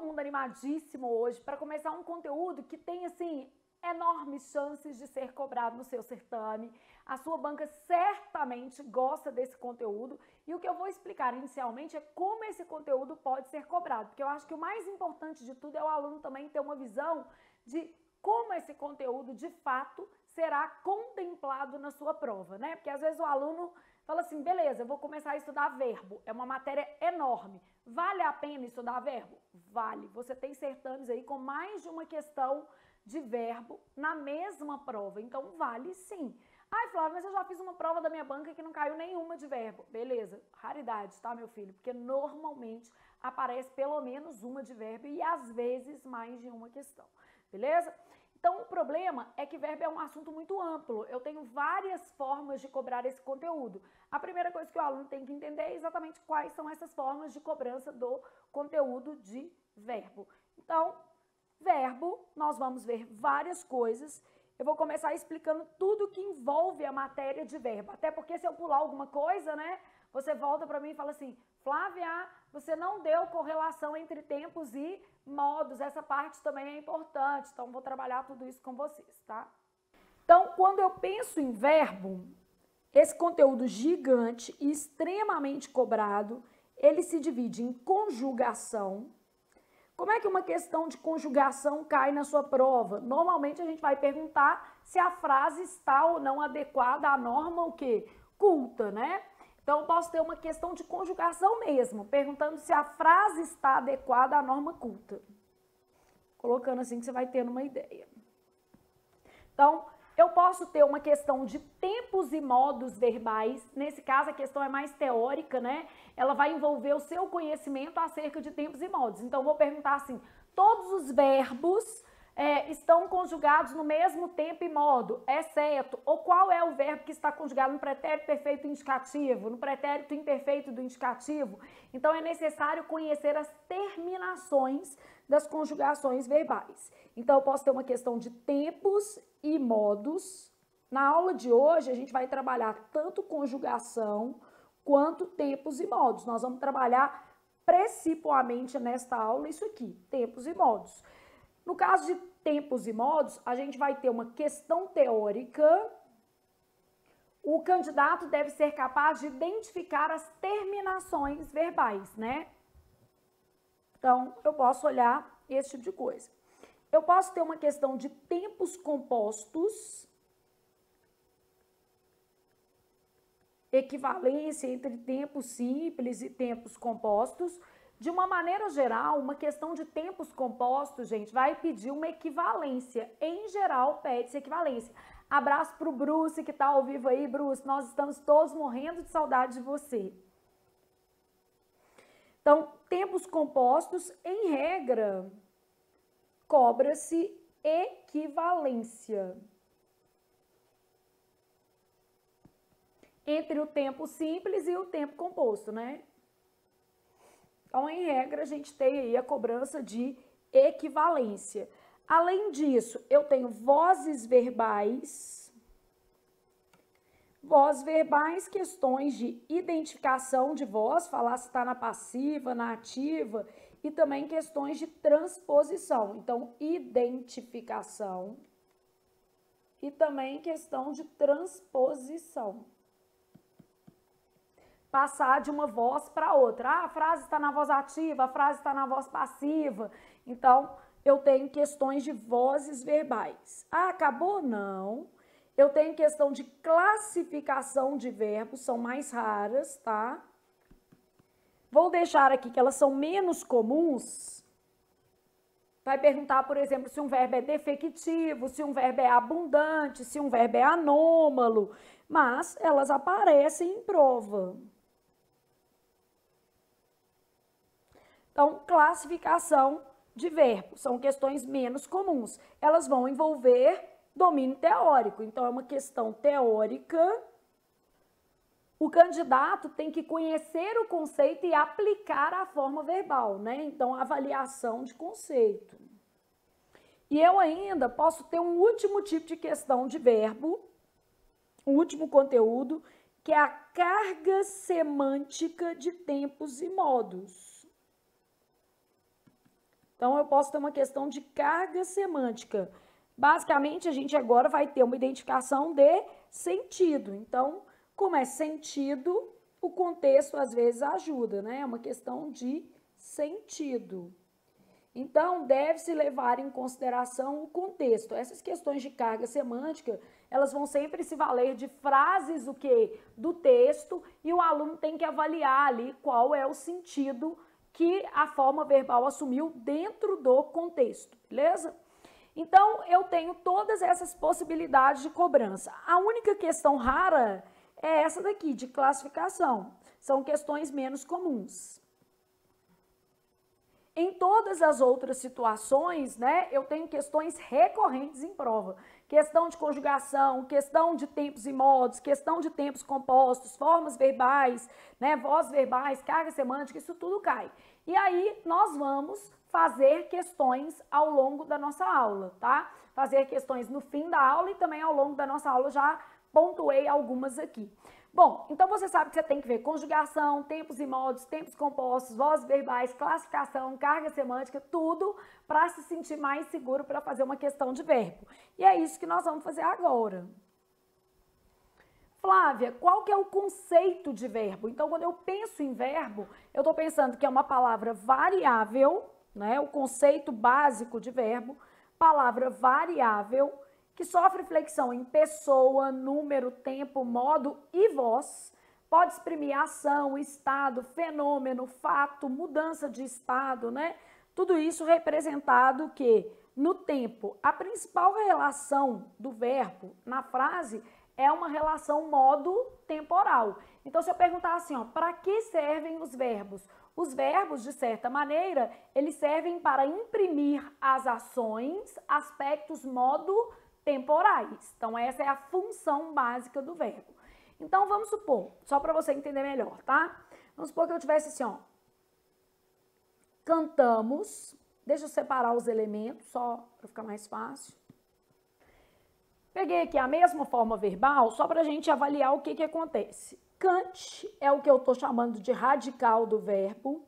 mundo animadíssimo hoje para começar um conteúdo que tem, assim, enormes chances de ser cobrado no seu certame. A sua banca certamente gosta desse conteúdo e o que eu vou explicar inicialmente é como esse conteúdo pode ser cobrado, porque eu acho que o mais importante de tudo é o aluno também ter uma visão de como esse conteúdo de fato será contemplado na sua prova, né? Porque às vezes o aluno fala assim, beleza, eu vou começar a estudar verbo, é uma matéria enorme. Vale a pena estudar verbo? Vale. Você tem certames aí com mais de uma questão de verbo na mesma prova, então vale sim. Ai, Flávia, mas eu já fiz uma prova da minha banca que não caiu nenhuma de verbo. Beleza, raridade, tá, meu filho? Porque normalmente aparece pelo menos uma de verbo e às vezes mais de uma questão, beleza? Então, o problema é que verbo é um assunto muito amplo. Eu tenho várias formas de cobrar esse conteúdo. A primeira coisa que o aluno tem que entender é exatamente quais são essas formas de cobrança do conteúdo de verbo. Então, verbo, nós vamos ver várias coisas. Eu vou começar explicando tudo que envolve a matéria de verbo. Até porque se eu pular alguma coisa, né, você volta para mim e fala assim, Flávia, você não deu correlação entre tempos e modos, essa parte também é importante, então vou trabalhar tudo isso com vocês, tá? Então, quando eu penso em verbo, esse conteúdo gigante e extremamente cobrado, ele se divide em conjugação. Como é que uma questão de conjugação cai na sua prova? Normalmente a gente vai perguntar se a frase está ou não adequada à norma o quê? Culta, né? Então, eu posso ter uma questão de conjugação mesmo, perguntando se a frase está adequada à norma culta. Colocando assim que você vai tendo uma ideia. Então, eu posso ter uma questão de tempos e modos verbais. Nesse caso, a questão é mais teórica, né? Ela vai envolver o seu conhecimento acerca de tempos e modos. Então, eu vou perguntar assim, todos os verbos estão conjugados no mesmo tempo e modo, exceto, ou qual é o verbo que está conjugado no pretérito perfeito indicativo, no pretérito imperfeito do indicativo. Então, é necessário conhecer as terminações das conjugações verbais. Então, eu posso ter uma questão de tempos e modos. Na aula de hoje, a gente vai trabalhar tanto conjugação quanto tempos e modos. Nós vamos trabalhar principalmente nesta aula isso aqui, tempos e modos. No caso de tempos e modos, a gente vai ter uma questão teórica. O candidato deve ser capaz de identificar as terminações verbais, né? Então, eu posso olhar esse tipo de coisa. Eu posso ter uma questão de tempos compostos, equivalência entre tempos simples e tempos compostos. De uma maneira geral, uma questão de tempos compostos, gente, vai pedir uma equivalência. Em geral, pede-se equivalência. Abraço para o Bruce, que está ao vivo aí. Bruce, nós estamos todos morrendo de saudade de você. Então, tempos compostos, em regra, cobra-se equivalência entre o tempo simples e o tempo composto, né? Então, em regra, a gente tem aí a cobrança de equivalência. Além disso, eu tenho vozes verbais. Vozes verbais, questões de identificação de voz, falar se está na passiva, na ativa, e também questões de transposição. Então, identificação e também questão de transposição. Passar de uma voz para outra. Ah, a frase está na voz ativa, a frase está na voz passiva. Então, eu tenho questões de vozes verbais. Ah, acabou? Não. Eu tenho questão de classificação de verbos, são mais raras, tá? Vou deixar aqui que elas são menos comuns. Vai perguntar, por exemplo, se um verbo é defectivo, se um verbo é abundante, se um verbo é anômalo. Mas elas aparecem em prova. Então, classificação de verbos, são questões menos comuns. Elas vão envolver domínio teórico, então é uma questão teórica. O candidato tem que conhecer o conceito e aplicar a forma verbal, né? Então, avaliação de conceito. E eu ainda posso ter um último tipo de questão de verbo, um último conteúdo, que é a carga semântica de tempos e modos. Então, eu posso ter uma questão de carga semântica. Basicamente, a gente agora vai ter uma identificação de sentido. Então, como é sentido, o contexto às vezes ajuda, né? É uma questão de sentido. Então, deve-se levar em consideração o contexto. Essas questões de carga semântica, elas vão sempre se valer de frases do texto, e o aluno tem que avaliar ali qual é o sentido que a forma verbal assumiu dentro do contexto, beleza? Então, eu tenho todas essas possibilidades de cobrança. A única questão rara é essa daqui, de classificação. São questões menos comuns. Em todas as outras situações, né, eu tenho questões recorrentes em prova. Questão de conjugação, questão de tempos e modos, questão de tempos compostos, formas verbais, né, vozes verbais, carga semântica, isso tudo cai. E aí, nós vamos fazer questões ao longo da nossa aula, tá? Fazer questões no fim da aula e também ao longo da nossa aula, já pontuei algumas aqui. Bom, então você sabe que você tem que ver conjugação, tempos e modos, tempos compostos, vozes verbais, classificação, carga semântica, tudo para se sentir mais seguro para fazer uma questão de verbo. E é isso que nós vamos fazer agora. Flávia, qual que é o conceito de verbo? Então, quando eu penso em verbo, eu estou pensando que é uma palavra variável, né? O conceito básico de verbo, palavra variável, que sofre flexão em pessoa, número, tempo, modo e voz, pode exprimir ação, estado, fenômeno, fato, mudança de estado, né? Tudo isso representado que no tempo, a principal relação do verbo na frase é uma relação modo-temporal. Então, se eu perguntar assim, ó, para que servem os verbos? Os verbos, de certa maneira, eles servem para imprimir às ações aspectos modo-temporais. Então, essa é a função básica do verbo. Então, vamos supor, só para você entender melhor, tá? Vamos supor que eu tivesse assim, ó, cantamos, deixa eu separar os elementos, só para ficar mais fácil. Peguei aqui a mesma forma verbal, só para a gente avaliar o que acontece. Cante é o que eu estou chamando de radical do verbo.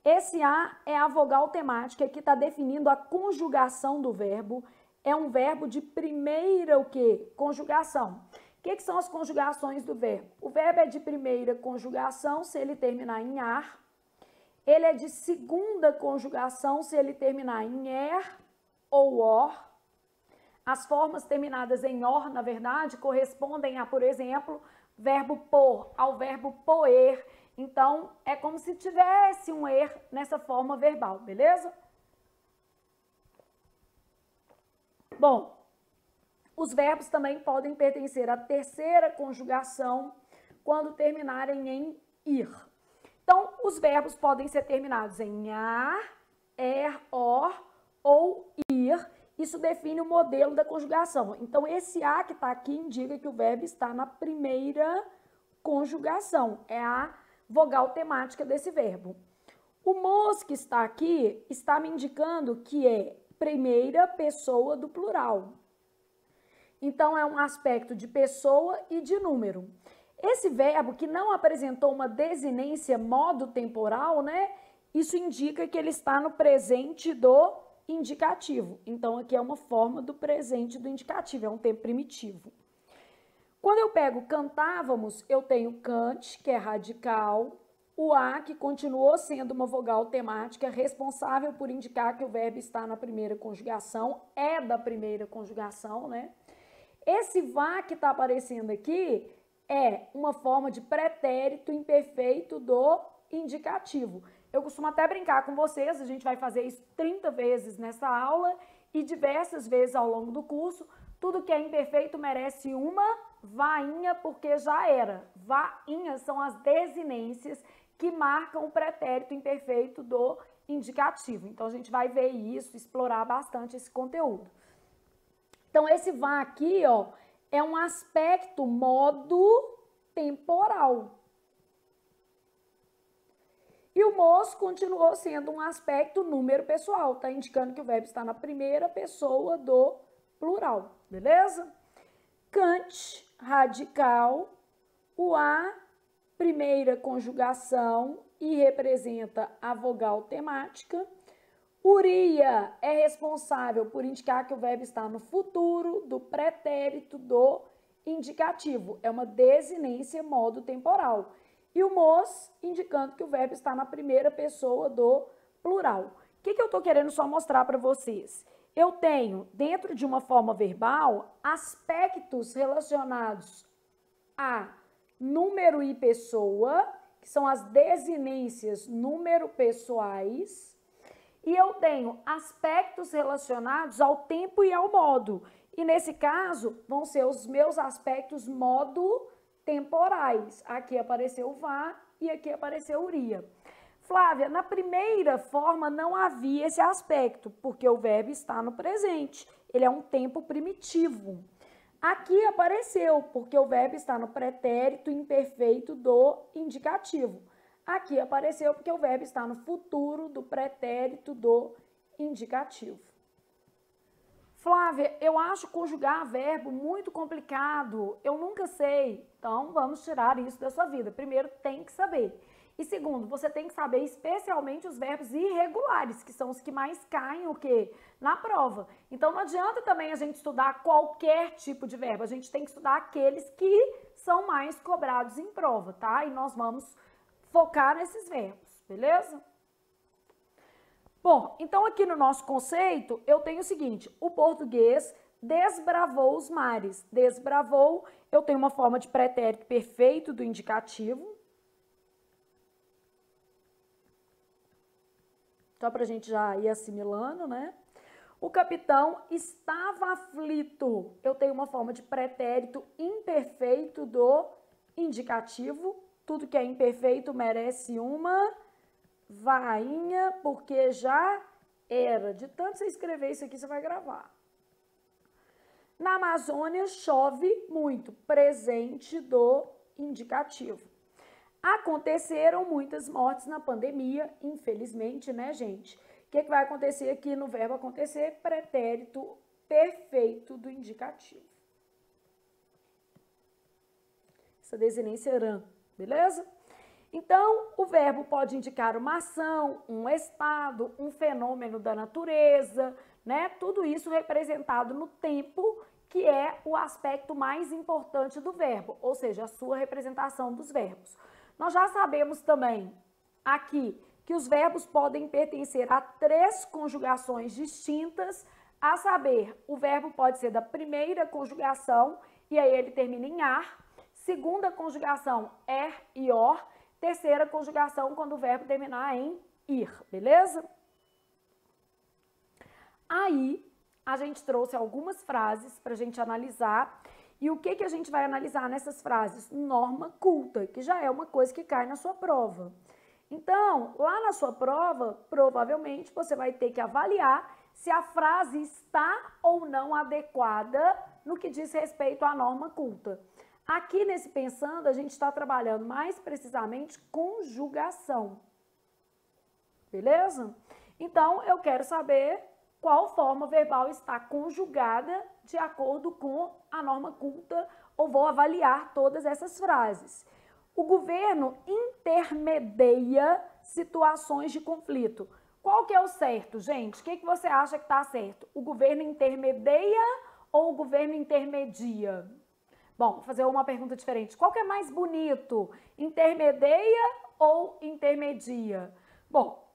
Esse A é a vogal temática que está definindo a conjugação do verbo. É um verbo de primeira o quê? Conjugação. O que são as conjugações do verbo? O verbo é de primeira conjugação se ele terminar em ar. Ele é de segunda conjugação se ele terminar em er ou or. As formas terminadas em or, na verdade, correspondem a, por exemplo, verbo pôr ao verbo poer. Então, é como se tivesse um er nessa forma verbal, beleza? Bom, os verbos também podem pertencer à terceira conjugação quando terminarem em ir. Então, os verbos podem ser terminados em ar, er, or ou ir. Isso define o modelo da conjugação. Então, esse A que está aqui indica que o verbo está na primeira conjugação. É a vogal temática desse verbo. O mos que está aqui está me indicando que é primeira pessoa do plural. Então, é um aspecto de pessoa e de número. Esse verbo que não apresentou uma desinência modo temporal, né? Isso indica que ele está no presente do indicativo. Então, aqui é uma forma do presente do indicativo, é um tempo primitivo. Quando eu pego cantávamos, eu tenho cante, que é radical, o A, que continuou sendo uma vogal temática, responsável por indicar que o verbo está na primeira conjugação, é da primeira conjugação, né? Esse vá que está aparecendo aqui é uma forma de pretérito imperfeito do indicativo. Eu costumo até brincar com vocês, a gente vai fazer isso 30 vezes nessa aula e diversas vezes ao longo do curso. Tudo que é imperfeito merece uma vainha, porque já era. Vainhas são as desinências que marcam o pretérito imperfeito do indicativo. Então, a gente vai ver isso, explorar bastante esse conteúdo. Então, esse vá aqui, ó, é um aspecto modo temporal. E o mos continuou sendo um aspecto número pessoal, tá indicando que o verbo está na primeira pessoa do plural, beleza? Cante, radical, o A, primeira conjugação e representa a vogal temática. Por ia é responsável por indicar que o verbo está no futuro do pretérito do indicativo. É uma desinência modo temporal. E o mos indicando que o verbo está na primeira pessoa do plural. O que eu estou querendo só mostrar para vocês? Eu tenho, dentro de uma forma verbal, aspectos relacionados a número e pessoa, que são as desinências número pessoais, e eu tenho aspectos relacionados ao tempo e ao modo. E nesse caso, vão ser os meus aspectos modo temporais. Aqui apareceu o vá e aqui apareceu o iria. Flávia, na primeira forma não havia esse aspecto, porque o verbo está no presente. Ele é um tempo primitivo. Aqui apareceu, porque o verbo está no pretérito imperfeito do indicativo. Aqui apareceu porque o verbo está no futuro do pretérito do indicativo. Flávia, eu acho conjugar verbo muito complicado. Eu nunca sei. Então, vamos tirar isso da sua vida. Primeiro, tem que saber. E segundo, você tem que saber especialmente os verbos irregulares, que são os que mais caem o quê? Na prova. Então, não adianta também a gente estudar qualquer tipo de verbo. A gente tem que estudar aqueles que são mais cobrados em prova, tá? E nós vamos focar nesses verbos, beleza? Bom, então aqui no nosso conceito, eu tenho o seguinte, o português desbravou os mares. Desbravou, eu tenho uma forma de pretérito perfeito do indicativo. Só para a gente já ir assimilando, né? O capitão estava aflito. Eu tenho uma forma de pretérito imperfeito do indicativo. Tudo que é imperfeito merece uma vainha, porque já era. De tanto você escrever isso aqui, você vai gravar. Na Amazônia chove muito. Presente do indicativo. Aconteceram muitas mortes na pandemia, infelizmente, né, gente? O que vai acontecer aqui no verbo acontecer? Pretérito perfeito do indicativo. Essa desinência rã, beleza? Então, o verbo pode indicar uma ação, um estado, um fenômeno da natureza, né? Tudo isso representado no tempo, que é o aspecto mais importante do verbo, ou seja, a sua representação dos verbos. Nós já sabemos também aqui que os verbos podem pertencer a 3 conjugações distintas, a saber, o verbo pode ser da primeira conjugação, e aí ele termina em ar, segunda conjugação, er e or, terceira conjugação, quando o verbo terminar em ir, beleza? Aí, a gente trouxe algumas frases para a gente analisar. E o que a gente vai analisar nessas frases? Norma culta, que já é uma coisa que cai na sua prova. Então, lá na sua prova, provavelmente você vai ter que avaliar se a frase está ou não adequada no que diz respeito à norma culta. Aqui nesse Pensando, a gente está trabalhando mais precisamente conjugação. Beleza? Então, eu quero saber qual forma verbal está conjugada de acordo com a norma culta, ou vou avaliar todas essas frases. O governo intermedia situações de conflito. Qual que é o certo, gente? O que você acha que está certo? O governo intermedia ou o governo intermedia? Bom, vou fazer uma pergunta diferente. Qual que é mais bonito? Intermedia ou intermedia? Bom,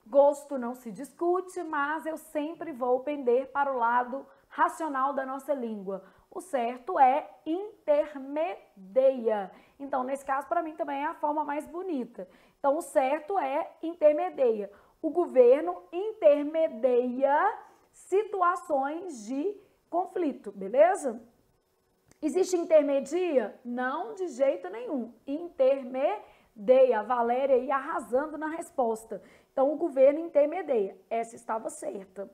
gosto não se discute, mas eu sempre vou pender para o lado racional da nossa língua. O certo é intermedia. Então, nesse caso, para mim também é a forma mais bonita. Então, o certo é intermedia. O governo intermedia situações de conflito, beleza? Existe intermedia? Não, de jeito nenhum. Intermedia. A Valéria aí arrasando na resposta. Então, o governo intermedia. Essa estava certa.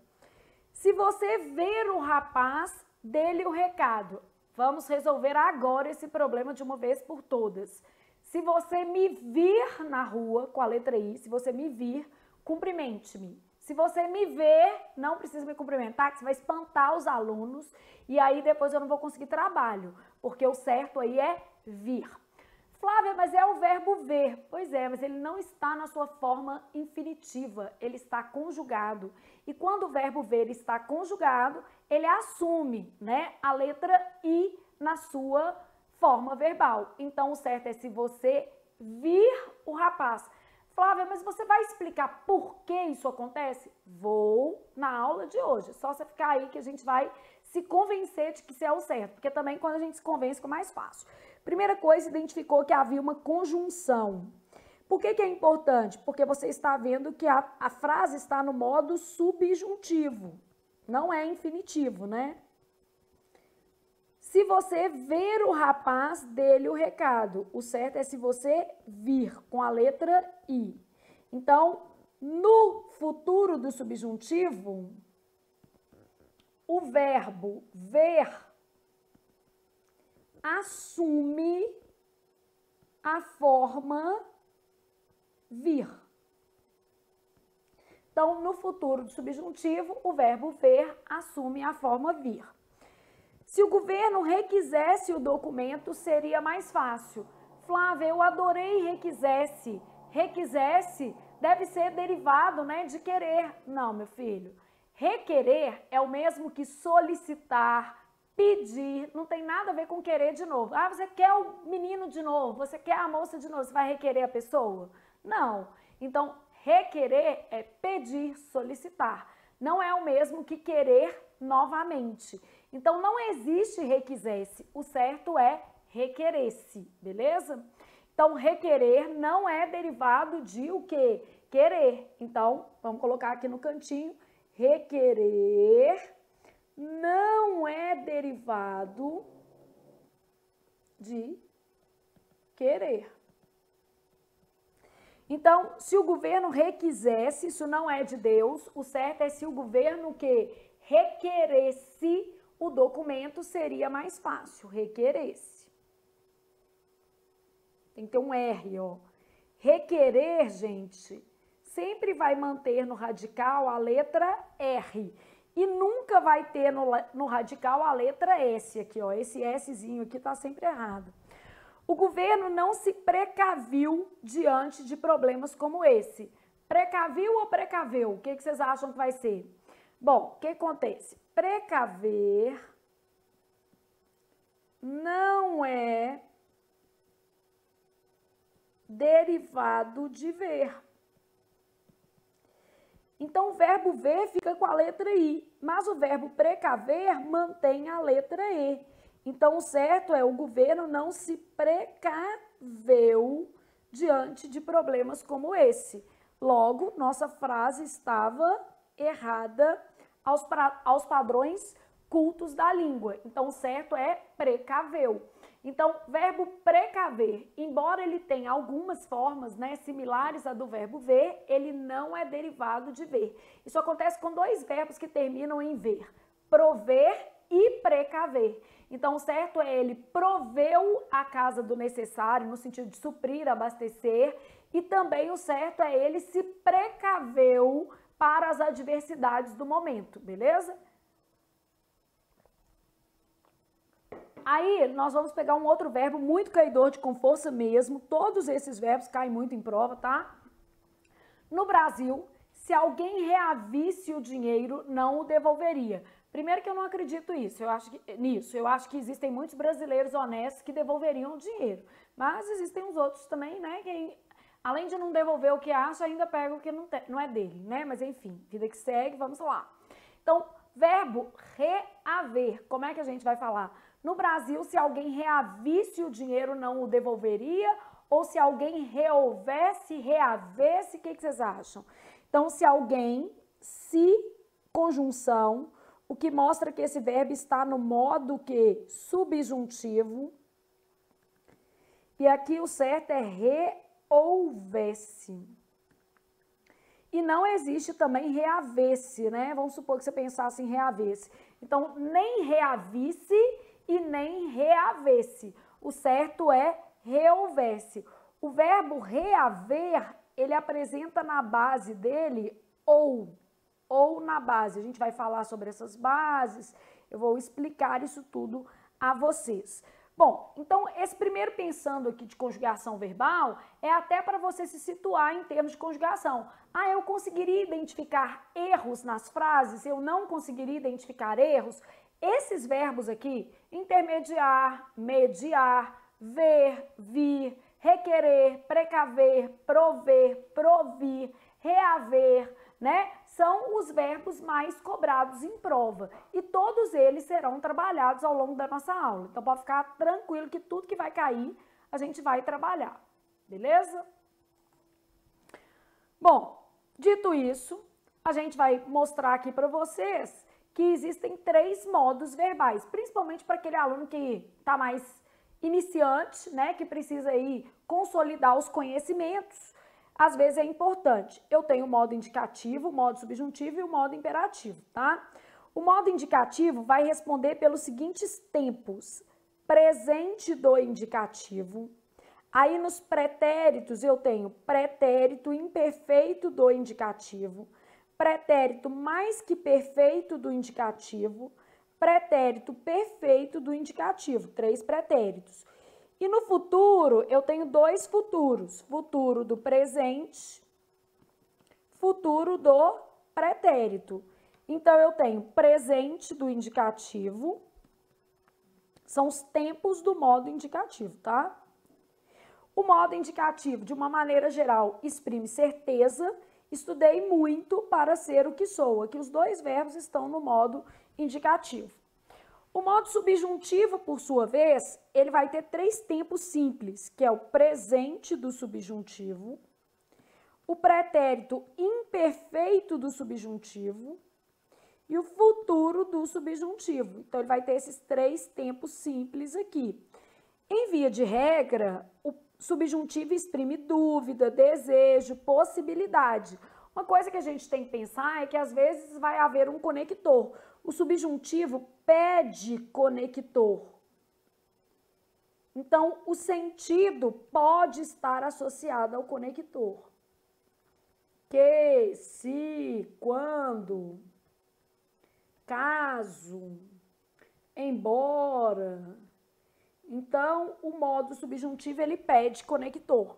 Se você ver o rapaz, dê-lhe o recado. Vamos resolver agora esse problema de uma vez por todas. Se você me vir na rua, com a letra I, se você me vir, cumprimente-me. Se você me ver, não precisa me cumprimentar, que você vai espantar os alunos e aí depois eu não vou conseguir trabalho, porque o certo aí é vir. Flávia, mas é o verbo ver. Pois é, mas ele não está na sua forma infinitiva, ele está conjugado. E quando o verbo ver está conjugado, ele assume, né, a letra I na sua forma verbal. Então, o certo é se você vir o rapaz. Flávia, mas você vai explicar por que isso acontece? Vou na aula de hoje. Só você ficar aí que a gente vai se convencer de que isso é o certo. Porque também quando a gente se convence fica mais fácil. Primeira coisa, identificou que havia uma conjunção. Por que é importante? Porque você está vendo que a frase está no modo subjuntivo. Não é infinitivo, né? Se você ver o rapaz, dê-lhe o recado. O certo é se você vir, com a letra I. Então, no futuro do subjuntivo, o verbo ver assume a forma vir. Então, no futuro do subjuntivo, o verbo ver assume a forma vir. Se o governo requisesse o documento, seria mais fácil. Flávia, eu adorei requisesse. Requisesse deve ser derivado, né, de querer. Não, meu filho. Requerer é o mesmo que solicitar, pedir. Não tem nada a ver com querer de novo. Ah, você quer o menino de novo, você quer a moça de novo, você vai requerer a pessoa? Não. Então, requerer é pedir, solicitar. Não é o mesmo que querer novamente. Então, não existe requisesse. O certo é requeresse, beleza? Então, requerer não é derivado de o quê? Querer. Então, vamos colocar aqui no cantinho. Requerer não é derivado de querer. Então, se o governo requisesse, isso não é de Deus, o certo é se o governo que requeresse o documento, seria mais fácil, requeresse. Tem que ter um R, ó. Requerer, gente, sempre vai manter no radical a letra R. E nunca vai ter no radical a letra S aqui, ó. Esse Szinho aqui tá sempre errado. O governo não se precaviu diante de problemas como esse. Precaviu ou precaveu? O que vocês acham que vai ser? Bom, o que acontece? Precaver não é derivado de ver. Então, o verbo ver fica com a letra I, mas o verbo precaver mantém a letra E. Então, o certo é o governo não se precaveu diante de problemas como esse. Logo, nossa frase estava errada aos padrões cultos da língua. Então, o certo é precaveu. Então, verbo precaver, embora ele tenha algumas formas, né, similares à do verbo ver, ele não é derivado de ver. Isso acontece com dois verbos que terminam em ver, prover e precaver. Então, o certo é ele proveu a casa do necessário, no sentido de suprir, abastecer, e também o certo é ele se precaveu para as adversidades do momento, beleza? Aí, nós vamos pegar um outro verbo muito caidor de com força mesmo. Todos esses verbos caem muito em prova, tá? No Brasil, se alguém reavisse o dinheiro, não o devolveria. Primeiro que eu não acredito nisso. Eu acho que existem muitos brasileiros honestos que devolveriam o dinheiro. Mas existem os outros também, né? Que, além de não devolver o que acha, ainda pega o que não é dele, né? Mas enfim, vida que segue, vamos lá. Então, verbo reaver. Como é que a gente vai falar? No Brasil, se alguém reavisse o dinheiro, não o devolveria? Ou se alguém reavesse, o que vocês acham? Então, se alguém, se conjunção, o que mostra que esse verbo está no modo que subjuntivo. E aqui o certo é reouvesse. E não existe também reavesse, né? Vamos supor que você pensasse em reavesse. Então, nem reavisse e nem reavesse. O certo é reouvesse. O verbo reaver, ele apresenta na base dele ou na base. A gente vai falar sobre essas bases, eu vou explicar isso tudo a vocês. Bom, então esse primeiro pensando aqui de conjugação verbal é até para você se situar em termos de conjugação. Ah, eu conseguiria identificar erros nas frases? Eu não conseguiria identificar erros? Esses verbos aqui, intermediar, mediar, ver, vir, requerer, precaver, prover, provir, reaver, né? São os verbos mais cobrados em prova e todos eles serão trabalhados ao longo da nossa aula. Então pode ficar tranquilo que tudo que vai cair a gente vai trabalhar, beleza? Bom, dito isso, a gente vai mostrar aqui para vocês que existem 3 modos verbais, principalmente para aquele aluno que está mais iniciante, né, que precisa aí consolidar os conhecimentos. Às vezes é importante. Eu tenho o modo indicativo, o modo subjuntivo e o modo imperativo, tá? O modo indicativo vai responder pelos seguintes tempos: presente do indicativo. Aí nos pretéritos eu tenho pretérito imperfeito do indicativo, pretérito mais que perfeito do indicativo, pretérito perfeito do indicativo, 3 pretéritos. E no futuro, eu tenho 2 futuros, futuro do presente, futuro do pretérito. Então, eu tenho presente do indicativo, são os tempos do modo indicativo, tá? O modo indicativo, de uma maneira geral, exprime certeza, estudei muito para ser o que sou. Aqui os 2 verbos estão no modo indicativo. O modo subjuntivo, por sua vez, ele vai ter 3 tempos simples, que é o presente do subjuntivo, o pretérito imperfeito do subjuntivo e o futuro do subjuntivo. Então, ele vai ter esses 3 tempos simples aqui. Em via de regra, o subjuntivo exprime dúvida, desejo, possibilidade. Uma coisa que a gente tem que pensar é que às vezes vai haver um conector. O subjuntivo pede conector. Então, o sentido pode estar associado ao conector. Que, se, quando, caso, embora. Então, o modo subjuntivo, ele pede conector.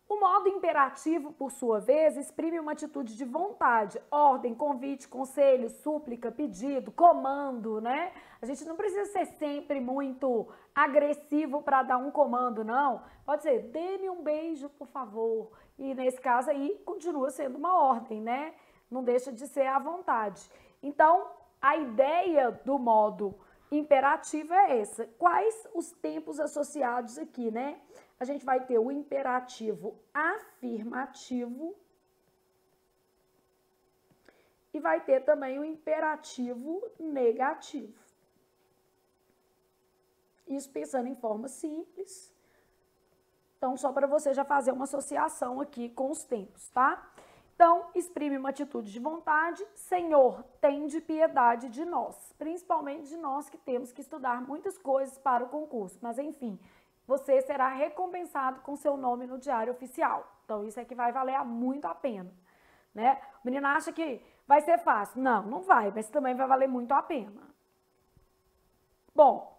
O modo imperativo, por sua vez, exprime uma atitude de vontade, ordem, convite, conselho, súplica, pedido, comando, né? A gente não precisa ser sempre muito agressivo para dar um comando, não. Pode ser, dê-me um beijo, por favor. E nesse caso aí, continua sendo uma ordem, né? Não deixa de ser à vontade. Então, a ideia do modo imperativo é essa. Quais os tempos associados aqui, né? A gente vai ter o imperativo afirmativo e vai ter também o imperativo negativo. Isso pensando em forma simples. Então, só para você já fazer uma associação aqui com os tempos, tá? Então, exprime uma atitude de vontade. Senhor, tende piedade de nós, principalmente de nós que temos que estudar muitas coisas para o concurso. Mas, enfim, você será recompensado com seu nome no diário oficial. Então, isso é que vai valer muito a pena, né? O menino acha que vai ser fácil. Não, não vai, mas também vai valer muito a pena. Bom,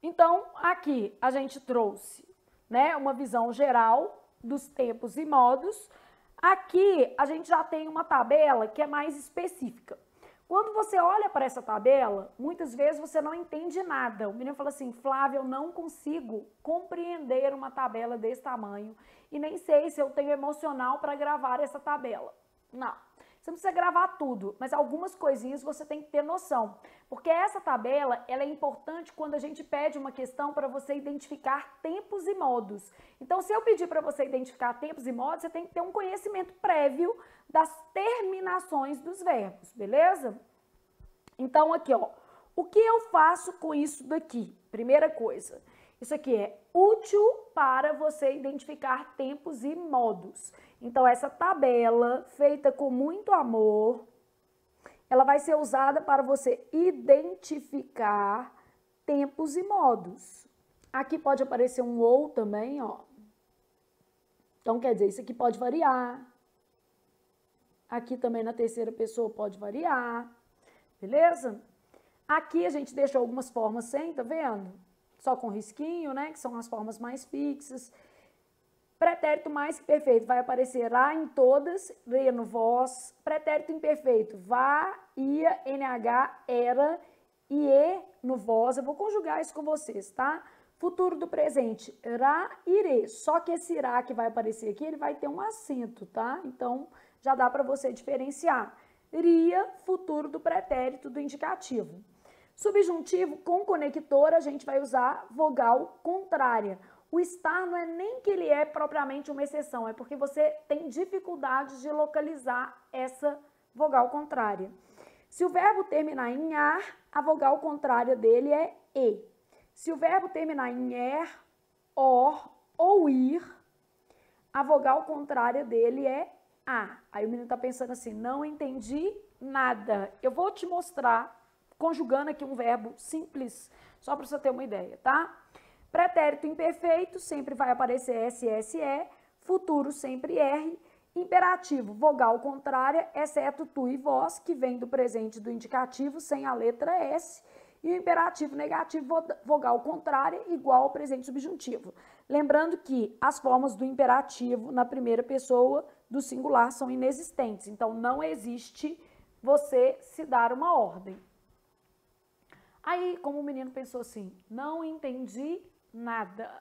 então, aqui a gente trouxe, né, uma visão geral dos tempos e modos. Aqui a gente já tem uma tabela que é mais específica. Quando você olha para essa tabela, muitas vezes você não entende nada. O menino fala assim, Flávia, eu não consigo compreender uma tabela desse tamanho e nem sei se eu tenho emocional para gravar essa tabela. Não, você não precisa gravar tudo, mas algumas coisinhas você tem que ter noção. Porque essa tabela, ela é importante quando a gente pede uma questão para você identificar tempos e modos. Então, se eu pedir para você identificar tempos e modos, você tem que ter um conhecimento prévio das terminações dos verbos, beleza? Então, aqui, ó, o que eu faço com isso daqui? Primeira coisa, isso aqui é útil para você identificar tempos e modos. Então, essa tabela, feita com muito amor, ela vai ser usada para você identificar tempos e modos. Aqui pode aparecer um ou também, ó. Então, quer dizer, isso aqui pode variar. Aqui também na terceira pessoa pode variar, beleza? Aqui a gente deixou algumas formas sem, tá vendo? só com risquinho, né? Que são as formas mais fixas. Pretérito mais que perfeito vai aparecer a em todas, re no vós. Pretérito imperfeito, vá, ia, nh, era, e no vós. Eu vou conjugar isso com vocês, tá? Futuro do presente, ra, ire. Só que esse irá que vai aparecer aqui, ele vai ter um acento, tá? Então, já dá para você diferenciar. Ria, futuro do pretérito do indicativo. Subjuntivo, com conector, a gente vai usar vogal contrária. O estar não é nem que ele é propriamente uma exceção, é porque você tem dificuldade de localizar essa vogal contrária. Se o verbo terminar em ar, a vogal contrária dele é e. Se o verbo terminar em er, or ou ir, a vogal contrária dele é a. Aí o menino tá pensando assim, não entendi nada. Eu vou te mostrar, conjugando aqui um verbo simples, só para você ter uma ideia, tá? Pretérito imperfeito sempre vai aparecer SSE, futuro sempre R, imperativo, vogal contrária, exceto tu e vós, que vem do presente do indicativo sem a letra S, e o imperativo negativo, vogal contrária, igual ao presente subjuntivo. Lembrando que as formas do imperativo na primeira pessoa do singular são inexistentes, então não existe você se dar uma ordem. Aí, como o menino pensou assim, não entendi nada.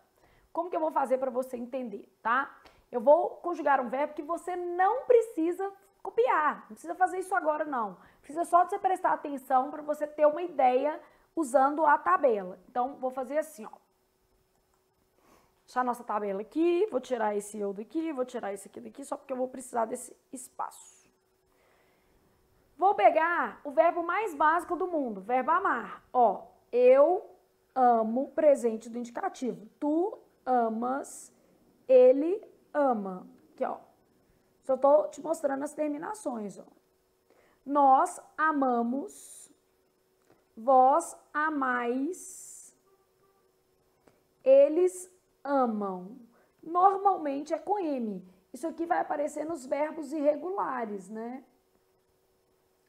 Como que eu vou fazer para você entender, tá? Eu vou conjugar um verbo que você não precisa copiar, não precisa fazer isso agora não. Precisa só de você prestar atenção para você ter uma ideia usando a tabela. Então, vou fazer assim, ó. Deixar a nossa tabela aqui, vou tirar esse eu daqui, vou tirar esse aqui daqui, só porque eu vou precisar desse espaço. Vou pegar o verbo mais básico do mundo, verbo amar. Ó, eu amo, presente do indicativo. Tu amas, ele ama. Aqui, ó. Só tô te mostrando as terminações, ó. Nós amamos, vós amais, eles amam. Normalmente é com M. Isso aqui vai aparecer nos verbos irregulares, né?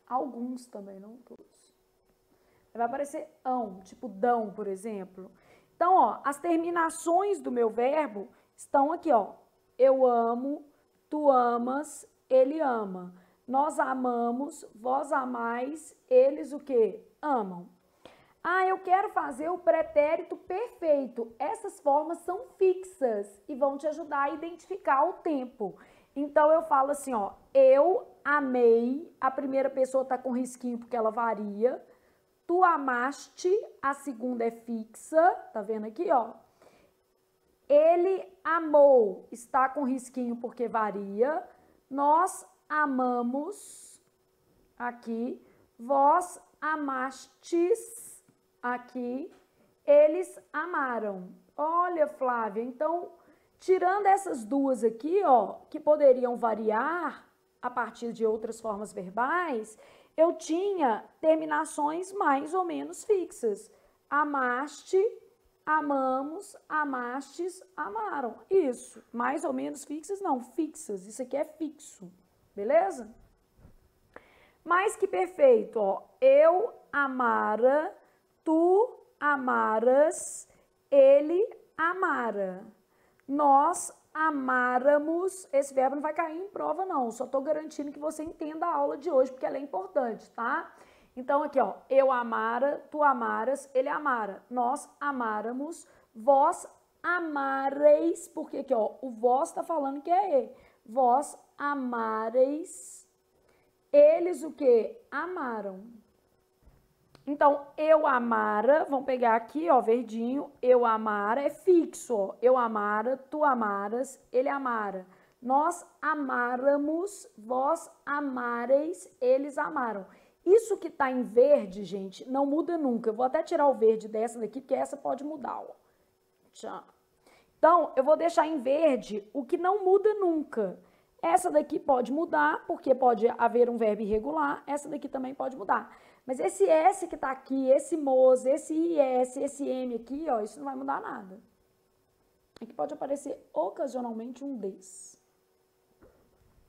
Alguns também, não todos. Vai aparecer ão, tipo dão, por exemplo. Então, ó, as terminações do meu verbo estão aqui, ó. Eu amo, tu amas, ele ama. Nós amamos, vós amais, eles o quê? Amam. Ah, eu quero fazer o pretérito perfeito. Essas formas são fixas e vão te ajudar a identificar o tempo. Então, eu falo assim, ó. Eu amei, a primeira pessoa tá com risquinho porque ela varia. Tu amaste, a segunda é fixa, tá vendo aqui, ó? Ele amou, está com risquinho porque varia. Nós amamos, aqui. Vós amastes, aqui. Eles amaram. Olha, Flávia, então, tirando essas duas aqui, ó, que poderiam variar a partir de outras formas verbais, eu tinha terminações mais ou menos fixas. Amaste, amamos, amastes, amaram. Isso, mais ou menos fixas, não, fixas. Isso aqui é fixo, beleza? Mais que perfeito, ó. Eu amara, tu amaras, ele amara. Nós amáramos, esse verbo não vai cair em prova não, só tô garantindo que você entenda a aula de hoje, porque ela é importante, tá? Então aqui, ó, eu amara, tu amaras, ele amara, nós amáramos, vós amareis, porque aqui, ó, o vós tá falando que é e, vós amareis, eles o que? Amaram. Então, eu amara, vamos pegar aqui, ó, verdinho, eu amara é fixo, ó, eu amara, tu amaras, ele amara. Nós amáramos, vós amareis, eles amaram. Isso que tá em verde, gente, não muda nunca. Eu vou até tirar o verde dessa daqui, porque essa pode mudar, ó. Tchau. Então, eu vou deixar em verde o que não muda nunca. Essa daqui pode mudar, porque pode haver um verbo irregular, essa daqui também pode mudar. Mas esse S que tá aqui, esse MOS, esse IS, esse M aqui, ó, isso não vai mudar nada. Aqui pode aparecer ocasionalmente um des.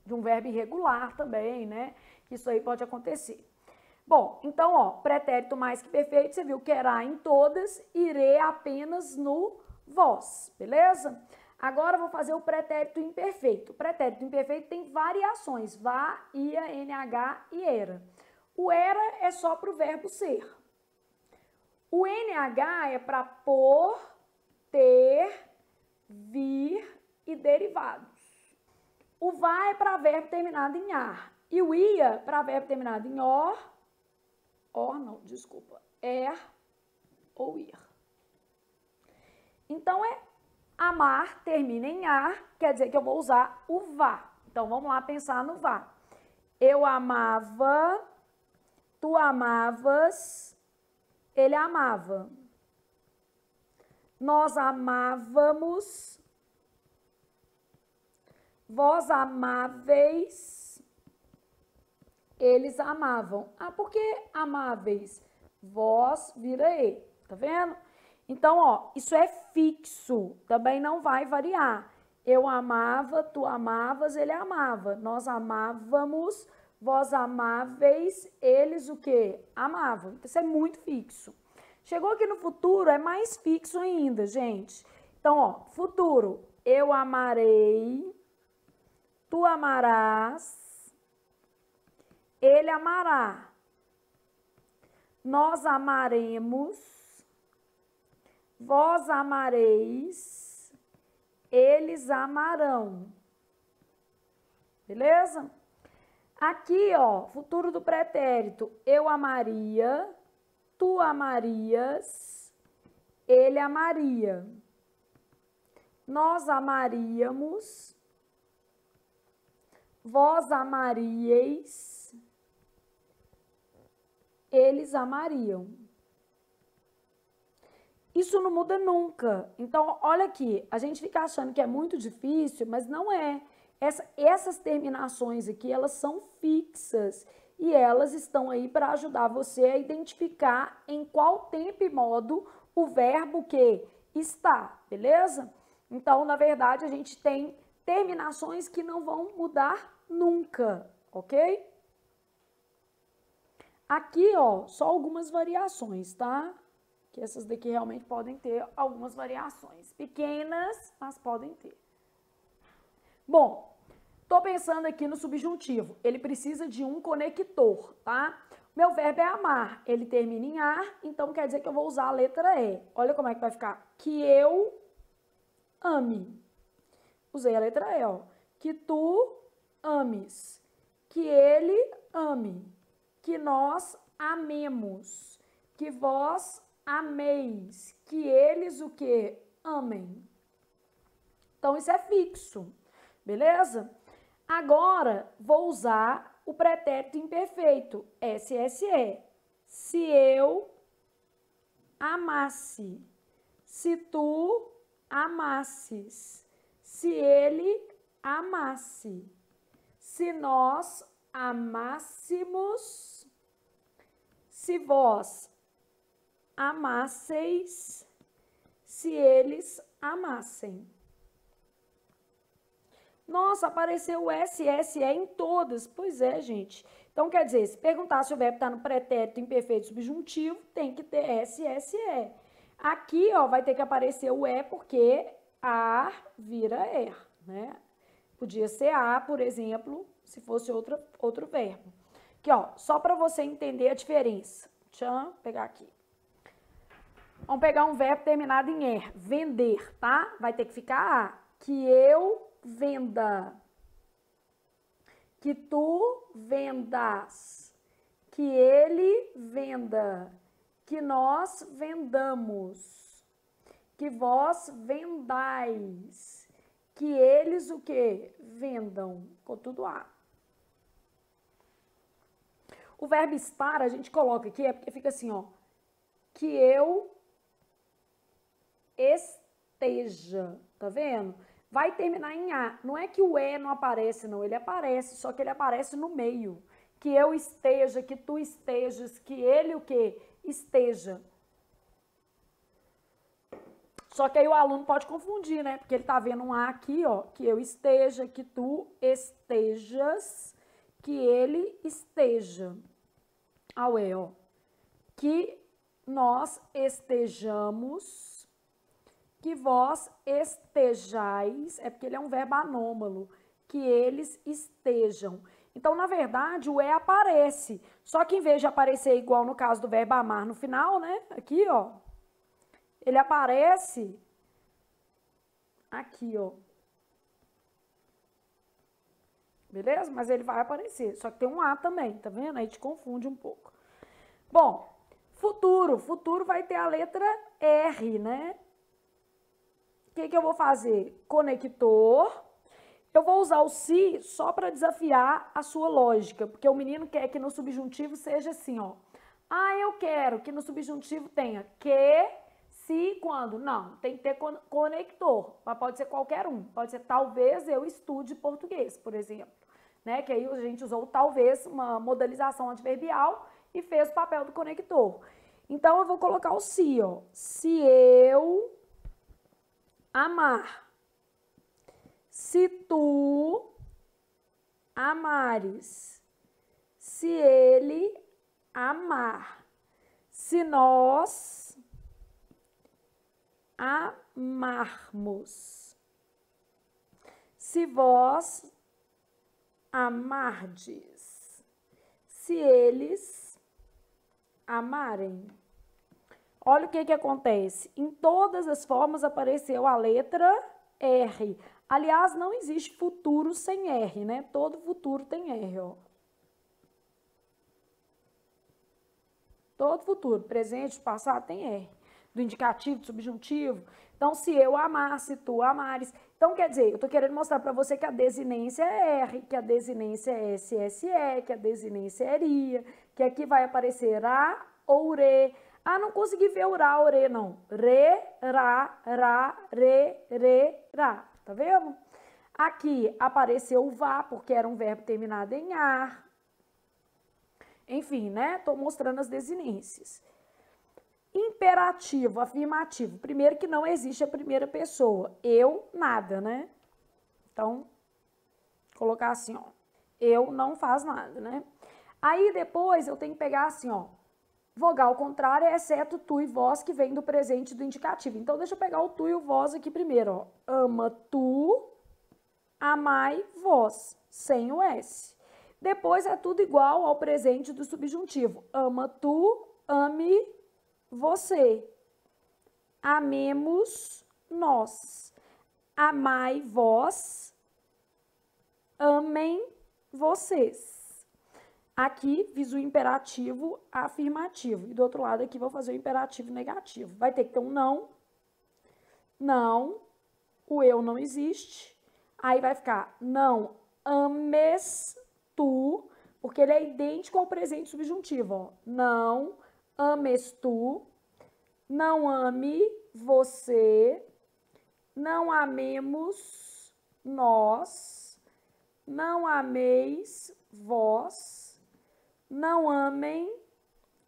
De um verbo irregular também, né? Isso aí pode acontecer. Bom, então, ó, pretérito mais que perfeito, você viu que era em todas, irei apenas no vós, beleza? Agora eu vou fazer o pretérito imperfeito. O pretérito imperfeito tem variações, vá, ia, NH e era. O era é só para o verbo ser. O NH é para por, ter, vir e derivados. O vá é para verbo terminado em ar. E o ia para verbo terminado em ou ir. Então, amar termina em ar, quer dizer que eu vou usar o vá. Então, vamos lá pensar no vá. Eu amava, tu amavas, ele amava. Nós amávamos, vós amáveis, eles amavam. Ah, por que amáveis? Vós vira e, tá vendo? Então, ó, isso é fixo, também não vai variar. Eu amava, tu amavas, ele amava. Nós amávamos, vós amáveis, eles o quê? Amavam. Então, isso é muito fixo. Chegou aqui no futuro, é mais fixo ainda, gente. Então, ó, futuro, eu amarei, tu amarás, ele amará. Nós amaremos, vós amareis, eles amarão. Beleza? Aqui, ó, futuro do pretérito, eu amaria, tu amarias, ele amaria. Nós amaríamos, vós amaríeis, eles amariam. Isso não muda nunca. Então, olha aqui, a gente fica achando que é muito difícil, mas não é. Essas terminações aqui, elas são fixas e elas estão aí para ajudar você a identificar em qual tempo e modo o verbo que está, beleza? Então, na verdade, a gente tem terminações que não vão mudar nunca, ok? Aqui, ó, só algumas variações, tá? Que essas daqui realmente podem ter algumas variações. Pequenas, mas podem ter. Bom, tô pensando aqui no subjuntivo. Ele precisa de um conector, tá? Meu verbo é amar. Ele termina em ar, então quer dizer que eu vou usar a letra E. Olha como é que vai ficar. Que eu ame. Usei a letra E, ó. Que tu ames. Que ele ame. Que nós amemos. Que vós ameis. Que eles o quê? Amem. Então, isso é fixo. Beleza? Agora, vou usar o pretérito imperfeito, SSE. Se eu amasse. Se tu amasses. Se ele amasse. Se nós amássemos. Se vós amasseis. Se eles amassem. Nossa, apareceu o SSE em todas. Pois é, gente. Então, quer dizer, se perguntar se o verbo está no pretérito imperfeito subjuntivo, tem que ter SSE. Aqui, ó, vai ter que aparecer o E porque a vira er, né? Podia ser a, por exemplo, se fosse outro verbo. Aqui, ó, só para você entender a diferença. Deixa eu pegar aqui. Vamos pegar um verbo terminado em er, vender, tá? Vai ter que ficar a. Que eu venda, que tu vendas, que ele venda, que nós vendamos, que vós vendais, que eles o quê? Vendam, com tudo A. O verbo estar a gente coloca aqui, é porque fica assim, ó, que eu esteja, tá vendo? Vai terminar em A. Não é que o E não aparece, não. Ele aparece, só que ele aparece no meio. Que eu esteja, que tu estejas, que ele o quê? Esteja. Só que aí o aluno pode confundir, né? Porque ele tá vendo um A aqui, ó. Que eu esteja, que tu estejas, que ele esteja. ao E, ó. Que nós estejamos, que vós estejais, é porque ele é um verbo anômalo, que eles estejam. Então, na verdade, o E aparece, só que em vez de aparecer igual no caso do verbo amar no final, né, aqui, ó, ele aparece aqui, ó. Beleza? Mas ele vai aparecer, só que tem um A também, tá vendo? Aí te confunde um pouco. Bom, futuro. Futuro vai ter a letra R, né? O que eu vou fazer? Conector. Eu vou usar o se só para desafiar a sua lógica, porque o menino quer que no subjuntivo seja assim, ó. Ah, eu quero que no subjuntivo tenha que, se, quando. Não, tem que ter conector, mas pode ser qualquer um. Pode ser talvez eu estude português, por exemplo. Né? Que aí a gente usou talvez uma modalização adverbial e fez o papel do conector. Então, eu vou colocar o se, ó. Se eu amar. Se tu amares. Se ele amar. Se nós amarmos. Se vós amardes. Se eles amarem. Olha o que acontece. Em todas as formas apareceu a letra R. Aliás, não existe futuro sem R, né? Todo futuro tem R, ó. Todo futuro, presente, passado, tem R. Do indicativo, do subjuntivo. Então, se eu amar, se tu amares. Então, quer dizer, eu tô querendo mostrar para você que a desinência é R, que a desinência é SSE, que a desinência é ria, que aqui vai aparecer a ou re. Ah, não consegui ver o ra ou re, não. Re, ra, re, ra. Tá vendo? Aqui apareceu o vá, porque era um verbo terminado em ar. Enfim, né? Tô mostrando as desinências. Imperativo, afirmativo. Primeiro que não existe a primeira pessoa. Eu, nada, né? Então, colocar assim, ó. Eu não faz nada, né? Aí depois eu tenho que pegar assim, ó. Vogal contrária, exceto tu e vós, que vem do presente do indicativo. Então, deixa eu pegar o tu e o vós aqui primeiro, ó. Ama tu, amai vós, sem o S. Depois é tudo igual ao presente do subjuntivo. Ama tu, ame você. Amemos nós. Amai vós, amem vocês. Aqui fiz o imperativo afirmativo. E do outro lado aqui vou fazer o imperativo negativo. Vai ter que ter um não. Não. O eu não existe. Aí vai ficar não ames tu, porque ele é idêntico ao presente subjuntivo, ó. Não ames tu. Não ame você. Não amemos nós. Não ameis vós. Não amem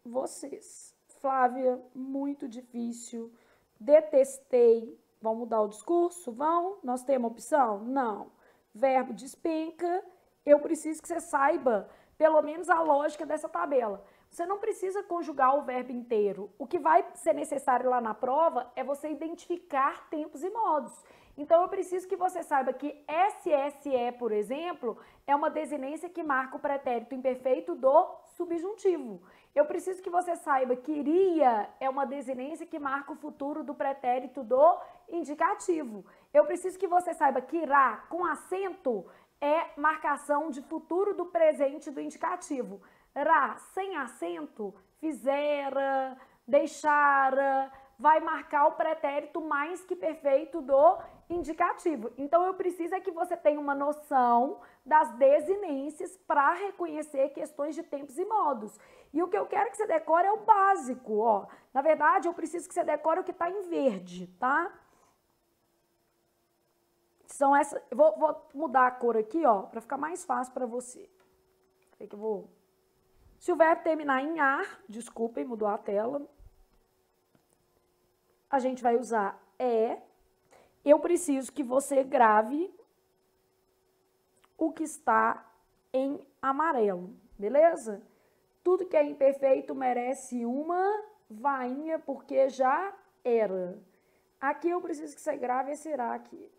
vocês. Flávia, muito difícil. Detestei. Vão mudar o discurso? Vão? Nós temos opção? Não. Verbo despenca. Eu preciso que você saiba, pelo menos, a lógica dessa tabela. Você não precisa conjugar o verbo inteiro. O que vai ser necessário lá na prova é você identificar tempos e modos. Então, eu preciso que você saiba que SSE, por exemplo, é uma desinência que marca o pretérito imperfeito do subjuntivo. Eu preciso que você saiba que iria é uma desinência que marca o futuro do pretérito do indicativo. Eu preciso que você saiba que irá, com acento, é marcação de futuro do presente do indicativo. Ra, sem acento, fizera, deixara, vai marcar o pretérito mais que perfeito do indicativo. Então, eu preciso é que você tenha uma noção das desinências para reconhecer questões de tempos e modos. E o que eu quero que você decore é o básico, ó. Na verdade, eu preciso que você decore o que está em verde, tá? São essas... Vou mudar a cor aqui, ó, para ficar mais fácil para você. Peraí que eu vou... Se o verbo terminar em ar, desculpem, mudou a tela. A gente vai usar é. Eu preciso que você grave o que está em amarelo, beleza? Tudo que é imperfeito merece uma vainha, porque já era. Aqui eu preciso que você grave esse irá aqui,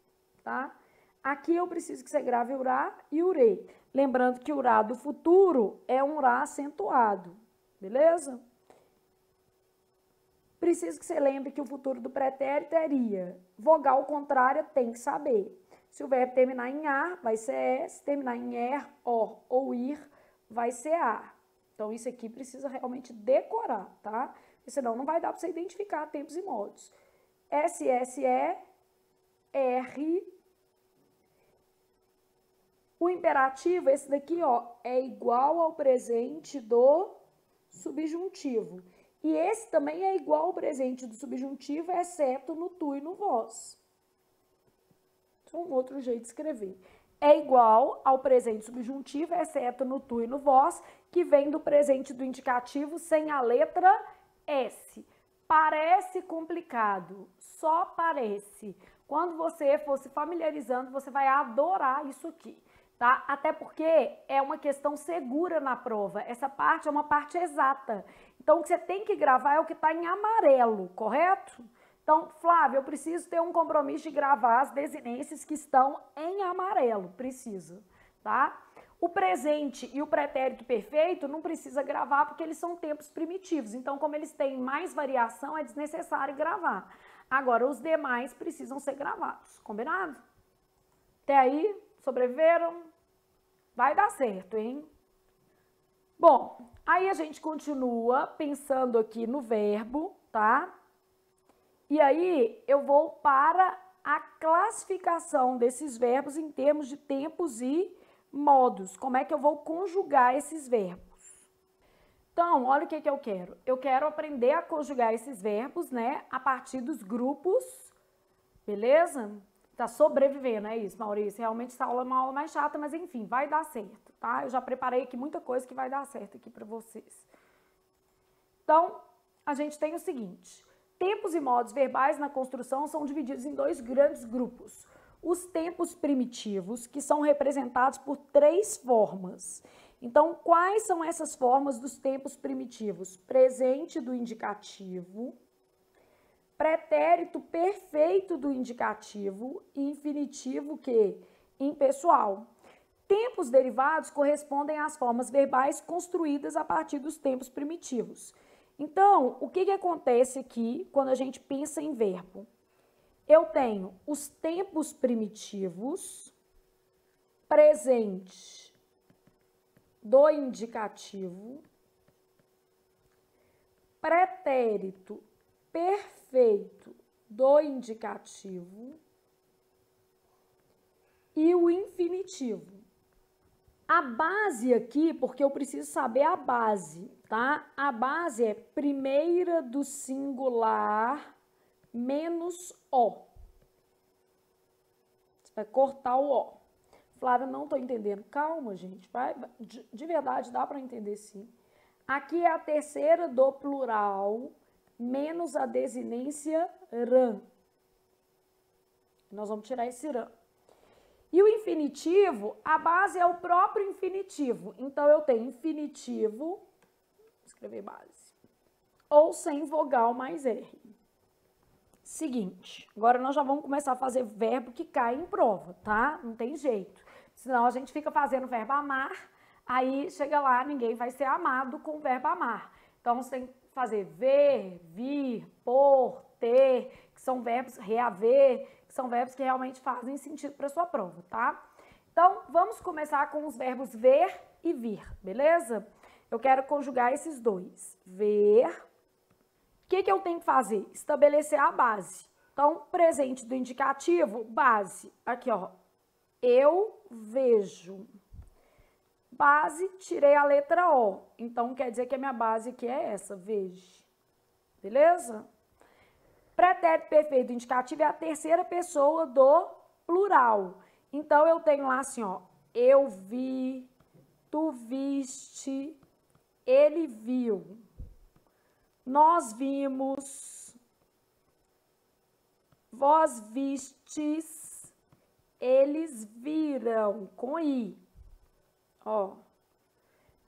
tá? Aqui eu preciso que você grave urá e urê. Lembrando que o urá do futuro é um urá acentuado, beleza? Preciso que você lembre que o futuro do pretérito é ia. Vogal contrária tem que saber. Se o verbo terminar em ar, vai ser é. Se terminar em er, or ou ir, vai ser a. Então, isso aqui precisa realmente decorar, tá? Porque senão não vai dar para você identificar tempos e modos. SSE, R. O imperativo, esse daqui, ó, é igual ao presente do subjuntivo. E esse também é igual ao presente do subjuntivo, exceto no tu e no vós. Isso é um outro jeito de escrever. É igual ao presente subjuntivo, exceto no tu e no vós, que vem do presente do indicativo sem a letra S. Parece complicado, só parece. Quando você for se familiarizando, você vai adorar isso aqui, tá? Até porque é uma questão segura na prova. Essa parte é uma parte exata. Então, o que você tem que gravar é o que está em amarelo, correto? Então, Flávia, eu preciso ter um compromisso de gravar as desinências que estão em amarelo. Precisa, tá? O presente e o pretérito perfeito não precisa gravar porque eles são tempos primitivos. Então, como eles têm mais variação, é desnecessário gravar. Agora, os demais precisam ser gravados. Combinado? Até aí, sobreviveram? Vai dar certo, hein? Bom, aí a gente continua pensando aqui no verbo, tá? E aí eu vou para a classificação desses verbos em termos de tempos e modos. Como é que eu vou conjugar esses verbos? Então, olha o que eu quero. Eu quero aprender a conjugar esses verbos, né, a partir dos grupos, beleza? Tá sobrevivendo, é isso, Maurício. Realmente essa aula é uma aula mais chata, mas enfim, vai dar certo, tá? Eu já preparei aqui muita coisa que vai dar certo aqui para vocês. Então, a gente tem o seguinte: tempos e modos verbais na construção são divididos em dois grandes grupos. Os tempos primitivos, que são representados por 3 formas. Então, quais são essas formas dos tempos primitivos? Presente do indicativo, pretérito perfeito do indicativo e infinitivo que? Impessoal. Tempos derivados correspondem às formas verbais construídas a partir dos tempos primitivos. Então, o que acontece aqui quando a gente pensa em verbo? Eu tenho os tempos primitivos, presente do indicativo, pretérito perfeito do indicativo e o infinitivo. A base aqui, porque eu preciso saber a base, tá? A base é primeira do singular menos O. Você vai cortar o O. Flávia, não tô entendendo. Calma, gente. De verdade, dá para entender sim. Aqui é a terceira do plural menos a desinência rã. Nós vamos tirar esse rã. E o infinitivo, a base é o próprio infinitivo. Então, eu tenho infinitivo, vou escrever base, ou sem vogal mais R. Seguinte, agora nós já vamos começar a fazer verbo que cai em prova, tá? Não tem jeito. Senão a gente fica fazendo verbo amar, aí chega lá, ninguém vai ser amado com o verbo amar. Então, você tem que fazer ver, vir, pôr, ter, que são verbos reaver, que são verbos que realmente fazem sentido para sua prova, tá? Então, vamos começar com os verbos ver e vir, beleza? Eu quero conjugar esses dois. Ver. O que eu tenho que fazer? Estabelecer a base. Então, presente do indicativo, base. Aqui, ó. Eu vejo. Base, tirei a letra O. Então, quer dizer que a minha base aqui é essa, vejo. Beleza? Pretérito perfeito do indicativo é a terceira pessoa do plural. Então, eu tenho lá assim, ó. Eu vi, tu viste, ele viu. Nós vimos, vós vistes, eles viram, com I. Ó,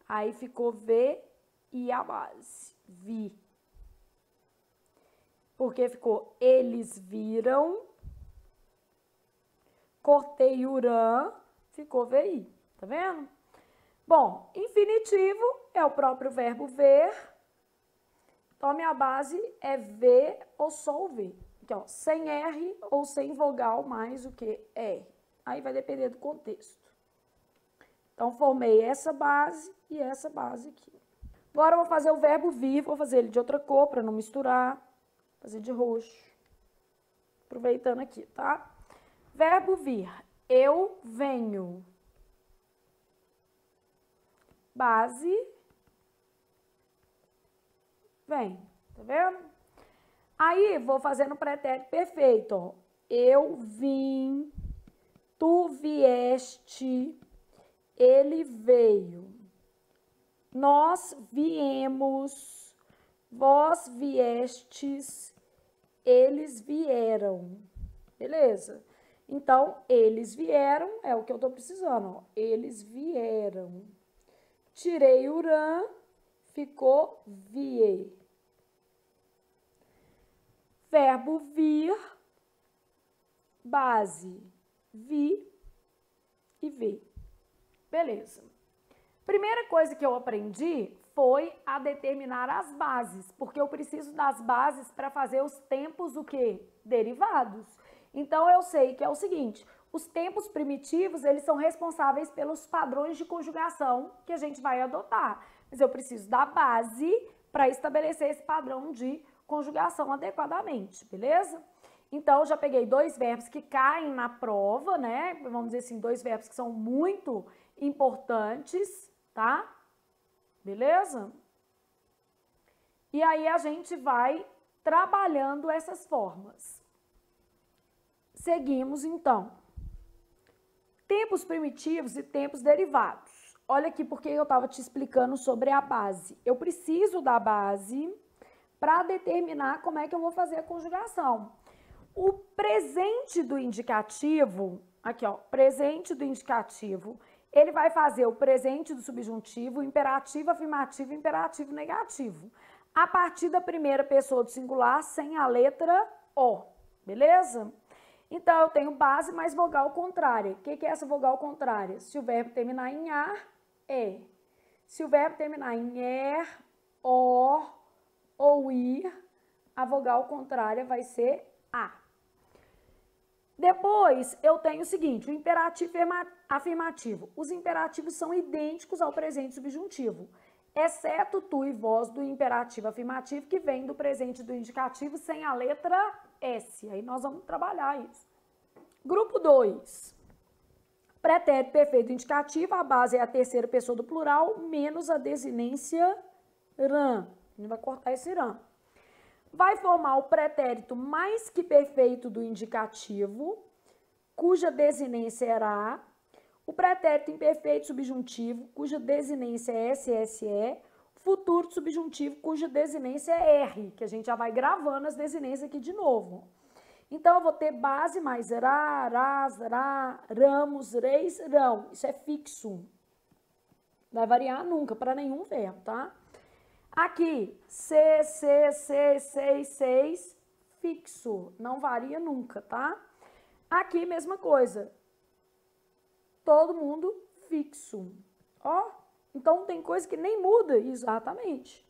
aí ficou ver e a base. Vi. Porque ficou eles viram. Cortei o rã, ficou VI. Tá vendo? Bom, infinitivo é o próprio verbo ver. Então, a minha base é ver ou só o ver. Aqui, ó, sem R ou sem vogal mais o que R. Aí vai depender do contexto. Então, formei essa base e essa base aqui. Agora, eu vou fazer o verbo vir, vou fazer ele de outra cor para não misturar. Fazer de roxo. Aproveitando aqui, tá? Verbo vir. Eu venho. Base. Vem. Tá vendo? Aí, vou fazer no pretérito perfeito, ó. Eu vim. Tu vieste. Ele veio. Nós viemos. Vós viestes. Eles vieram. Beleza? Então, eles vieram, é o que eu tô precisando, ó. Eles vieram. Tirei o rã, ficou vie. Verbo vir, base, vi e ver. Beleza. Primeira coisa que eu aprendi foi a determinar as bases, porque eu preciso das bases para fazer os tempos, o quê? Derivados. Então, eu sei que é o seguinte, os tempos primitivos, eles são responsáveis pelos padrões de conjugação que a gente vai adotar. Mas eu preciso da base para estabelecer esse padrão de conjugação adequadamente, beleza? Então, eu já peguei dois verbos que caem na prova, né? Vamos dizer assim, dois verbos que são muito importantes, tá? Beleza? E aí, a gente vai trabalhando essas formas. Seguimos, então. Tempos primitivos e tempos derivados. Olha aqui porque eu estava te explicando sobre a base. Eu preciso da base para determinar como é que eu vou fazer a conjugação. O presente do indicativo, aqui ó, presente do indicativo, ele vai fazer o presente do subjuntivo, o imperativo afirmativo e o imperativo negativo. A partir da primeira pessoa do singular sem a letra O, beleza? Então, eu tenho base mais vogal contrária. O que é essa vogal contrária? Se o verbo terminar em ar, é. Se o verbo terminar em er, or ou ir, a vogal contrária vai ser a. Depois, eu tenho o seguinte, o imperativo afirmativo. Os imperativos são idênticos ao presente subjuntivo, exceto tu e vós do imperativo afirmativo, que vem do presente do indicativo sem a letra S. Aí nós vamos trabalhar isso. Grupo 2. Pretérito perfeito indicativo, a base é a terceira pessoa do plural, menos a desinência rã. A gente vai cortar esse rã. Vai formar o pretérito mais que perfeito do indicativo, cuja desinência era a. O pretérito imperfeito subjuntivo, cuja desinência é SSE. Futuro subjuntivo, cuja desinência é R, que a gente já vai gravando as desinências aqui de novo. Então, eu vou ter base mais ra, ras, ra, ramos, reis, rão. Isso é fixo. Não vai variar nunca para nenhum verbo, tá? Aqui, seis, fixo. Não varia nunca, tá? Aqui, mesma coisa. Todo mundo fixo. Ó, então tem coisa que nem muda, exatamente.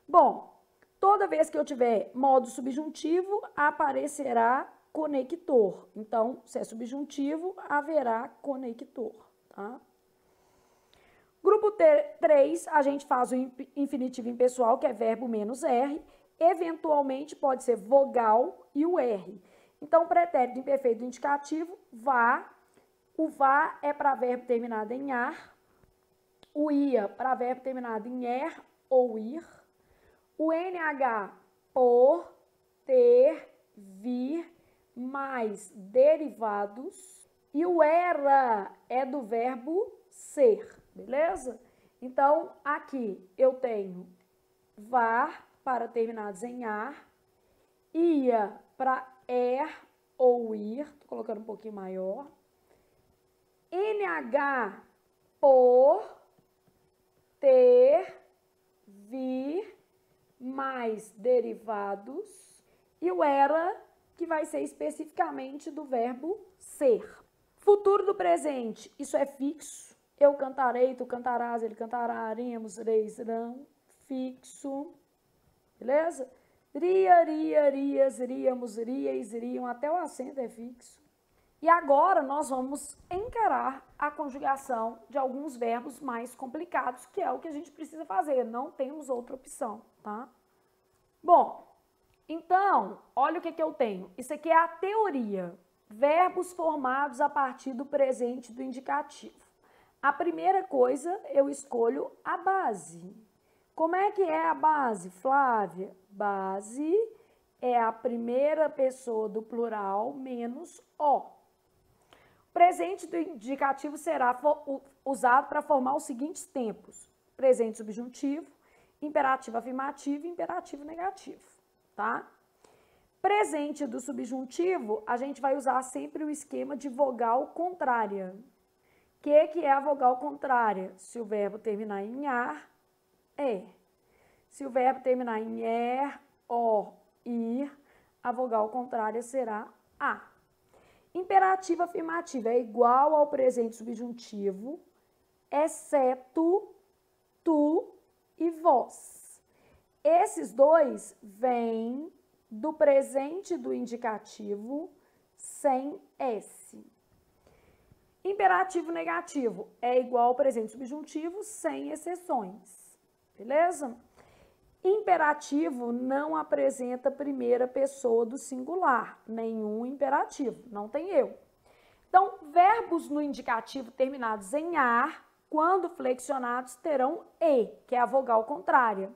Bom, toda vez que eu tiver modo subjuntivo, aparecerá conector. Então, se é subjuntivo, haverá conector, tá? Grupo 3, a gente faz o infinitivo impessoal, que é verbo menos R. Eventualmente, pode ser vogal e o R. Então, pretérito imperfeito indicativo, vá. O vá é para verbo terminado em ar. O ia para verbo terminado em er ou ir. O NH, por, ter, vir, mais derivados. E o era é do verbo ser, beleza? Então, aqui eu tenho var para terminados em ar, ia para er ou ir, tô colocando um pouquinho maior. NH, por, ter, vir mais derivados e o era, que vai ser especificamente do verbo ser. Futuro do presente, isso é fixo. Eu cantarei, tu cantarás, ele cantará, iremos, reis, irão, fixo. Beleza? Ria, ria, rias, iríamos, irias, iriam, até o acento é fixo. E agora nós vamos encarar a conjugação de alguns verbos mais complicados, que é o que a gente precisa fazer, não temos outra opção, tá? Bom, então, olha o que eu tenho. Isso aqui é a teoria. Verbos formados a partir do presente do indicativo. A primeira coisa, eu escolho a base. Como é que é a base, Flávia? Base é a primeira pessoa do plural menos o. O presente do indicativo será usado para formar os seguintes tempos: presente subjuntivo, imperativo afirmativo e imperativo negativo, tá? Presente do subjuntivo, a gente vai usar sempre o esquema de vogal contrária. O que é a vogal contrária? Se o verbo terminar em ar, é. Se o verbo terminar em er, or, ir, a vogal contrária será a. Imperativo afirmativo é igual ao presente subjuntivo, exceto tu e vós. Esses dois vêm do presente do indicativo sem S. Imperativo negativo é igual ao presente subjuntivo sem exceções. Beleza? Imperativo não apresenta primeira pessoa do singular, nenhum imperativo, não tem eu. Então, verbos no indicativo terminados em ar, quando flexionados, terão e, que é a vogal contrária.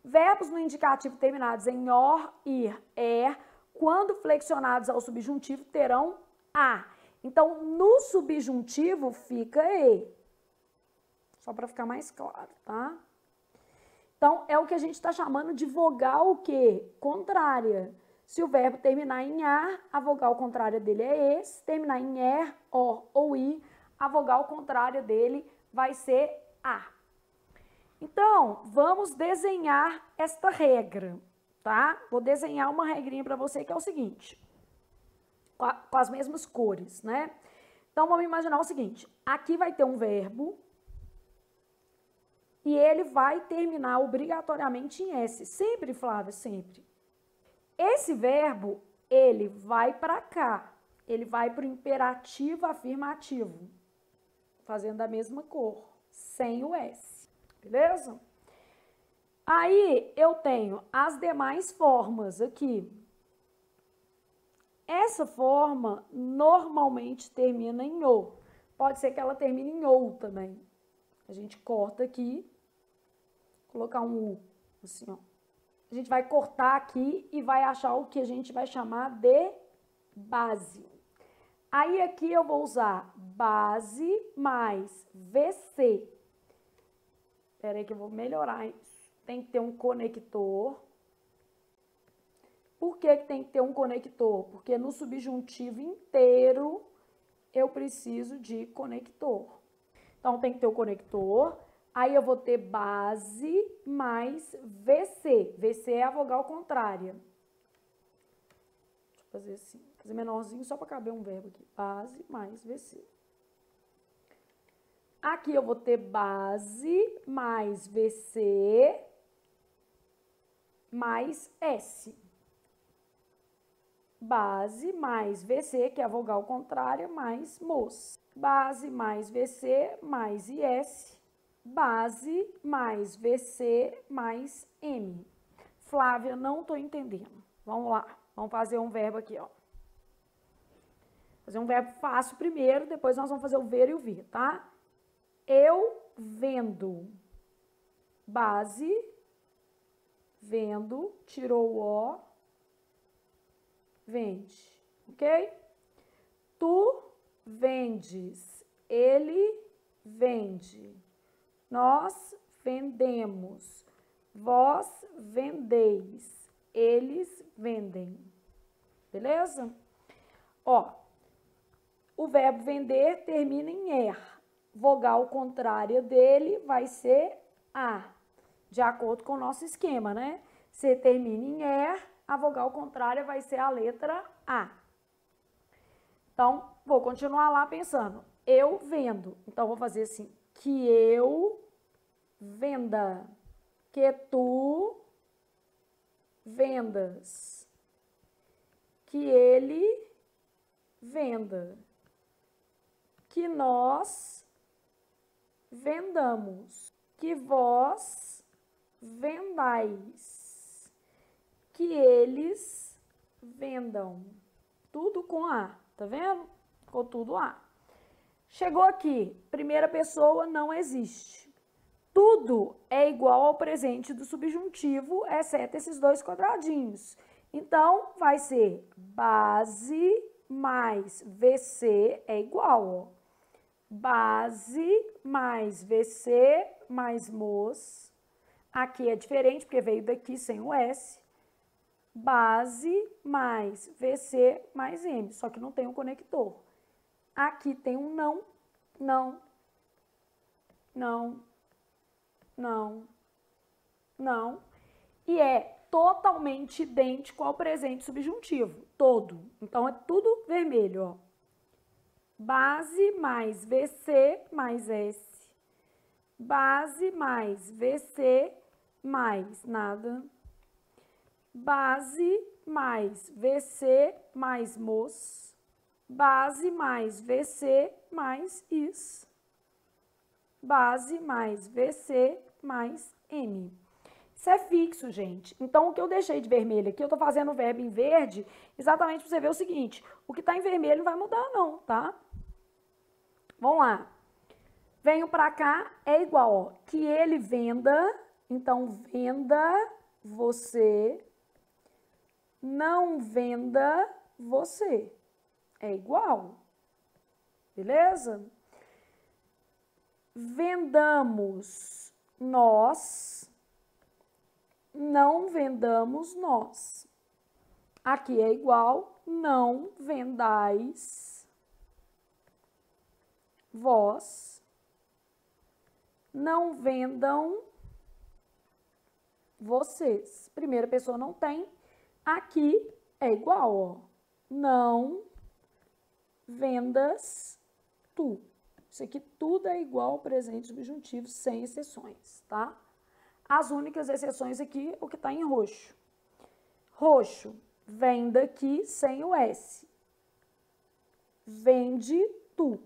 Verbos no indicativo terminados em or, ir, er, quando flexionados ao subjuntivo, terão a. Então, no subjuntivo fica e. Só para ficar mais claro, tá? Então, é o que a gente está chamando de vogal o quê? Contrária. Se o verbo terminar em ar, a vogal contrária dele é e. Se terminar em er, or ou i, a vogal contrária dele vai ser a. Então, vamos desenhar esta regra, tá? Vou desenhar uma regrinha para você que é o seguinte, com as mesmas cores, né? Então, vamos imaginar o seguinte, aqui vai ter um verbo e ele vai terminar obrigatoriamente em S. Sempre, Flávia, sempre. Esse verbo, ele vai para cá, ele vai para o imperativo afirmativo, fazendo a mesma cor, sem o S, beleza? Aí, eu tenho as demais formas aqui. Essa forma normalmente termina em O. Pode ser que ela termine em OU também. A gente corta aqui, colocar um U, assim, ó. A gente vai cortar aqui e vai achar o que a gente vai chamar de base. Aí aqui eu vou usar base mais VC. Espera aí que eu vou melhorar isso. Tem que ter um conector. Por que tem que ter um conector? Porque no subjuntivo inteiro eu preciso de conector. Então, tem que ter o conector. Aí eu vou ter base mais VC. VC é a vogal contrária. Deixa eu fazer assim. Fazer menorzinho só para caber um verbo aqui. Base mais VC. Aqui eu vou ter base mais VC mais S. Base mais VC, que é a vogal contrária, mais MOS. Base mais VC mais IS. Base mais VC mais M. Flávia, não estou entendendo. Vamos lá, vamos fazer um verbo aqui, ó. Fazer um verbo fácil primeiro, depois nós vamos fazer o ver e o vir, tá? Eu vendo. Base, vendo, tirou o O, vende, ok? Tu vendes, ele vende, nós vendemos, vós vendeis, eles vendem, beleza? Ó, o verbo vender termina em er, vogal contrária dele vai ser a. de acordo com o nosso esquema, né? Se termina em er, a vogal contrária vai ser a letra A. Então, vou continuar lá pensando. Eu vendo. Então, vou fazer assim. Que eu venda. Que tu vendas. Que ele venda. Que nós vendamos. Que vós vendais. Que eles vendam. Tudo com A, tá vendo? Ficou tudo A. Chegou aqui, primeira pessoa não existe. Tudo é igual ao presente do subjuntivo, exceto esses dois quadradinhos. Então, vai ser base mais VC é igual, ó. Base mais VC mais mos. Aqui é diferente, porque veio daqui sem o S. Base mais VC mais M, só que não tem um conector. Aqui tem um não, não, não, não, não. E é totalmente idêntico ao presente subjuntivo, todo. Então, é tudo vermelho, ó. Base mais VC mais S. Base mais VC mais nada. Base mais VC mais mos. Base mais VC mais is. Base mais VC mais M. Isso é fixo, gente. Então, o que eu deixei de vermelho aqui, eu tô fazendo o verbo em verde, exatamente para você ver o seguinte, o que tá em vermelho não vai mudar não, tá? Vamos lá. Venho para cá, é igual, ó, que ele venda, então venda você, não venda você. É igual, beleza? Vendamos nós, não vendamos nós. Aqui é igual, não vendais vós, não vendam vocês. Primeira pessoa não tem, aqui é igual, ó, não vendas tu. Isso aqui tudo é igual ao presente subjuntivo, sem exceções, tá? As únicas exceções aqui, o que tá em roxo. Roxo, vem daqui sem o S. Vende tu.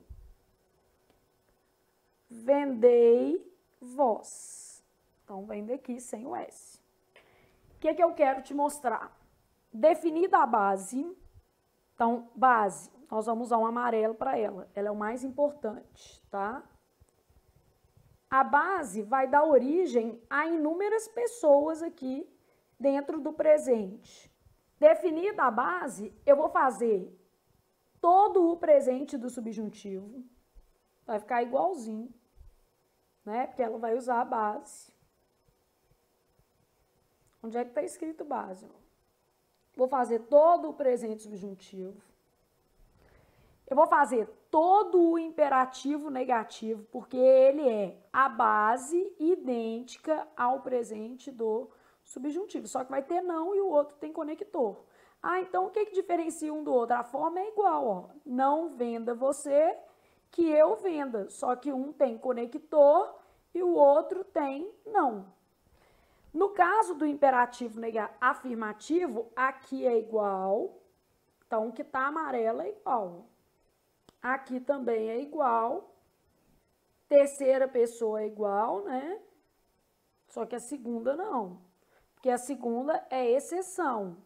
Vendei vós. Então, vem daqui sem o S. O que eu quero te mostrar? Definida a base, então, base, nós vamos usar um amarelo para ela. Ela é o mais importante, tá? A base vai dar origem a inúmeras pessoas aqui dentro do presente. Definida a base, eu vou fazer todo o presente do subjuntivo. Vai ficar igualzinho, né? Porque ela vai usar a base. Onde é que está escrito base? Vou fazer todo o presente subjuntivo. Eu vou fazer todo o imperativo negativo, porque ele é a base idêntica ao presente do subjuntivo. Só que vai ter não e o outro tem conector. Ah, então o que diferencia um do outro? A forma é igual, ó. Não venda você, que eu venda. Só que um tem conector e o outro tem não. No caso do imperativo afirmativo, aqui é igual. Então, o que está amarelo é igual. Aqui também é igual. Terceira pessoa é igual, né? Só que a segunda não. Porque a segunda é exceção.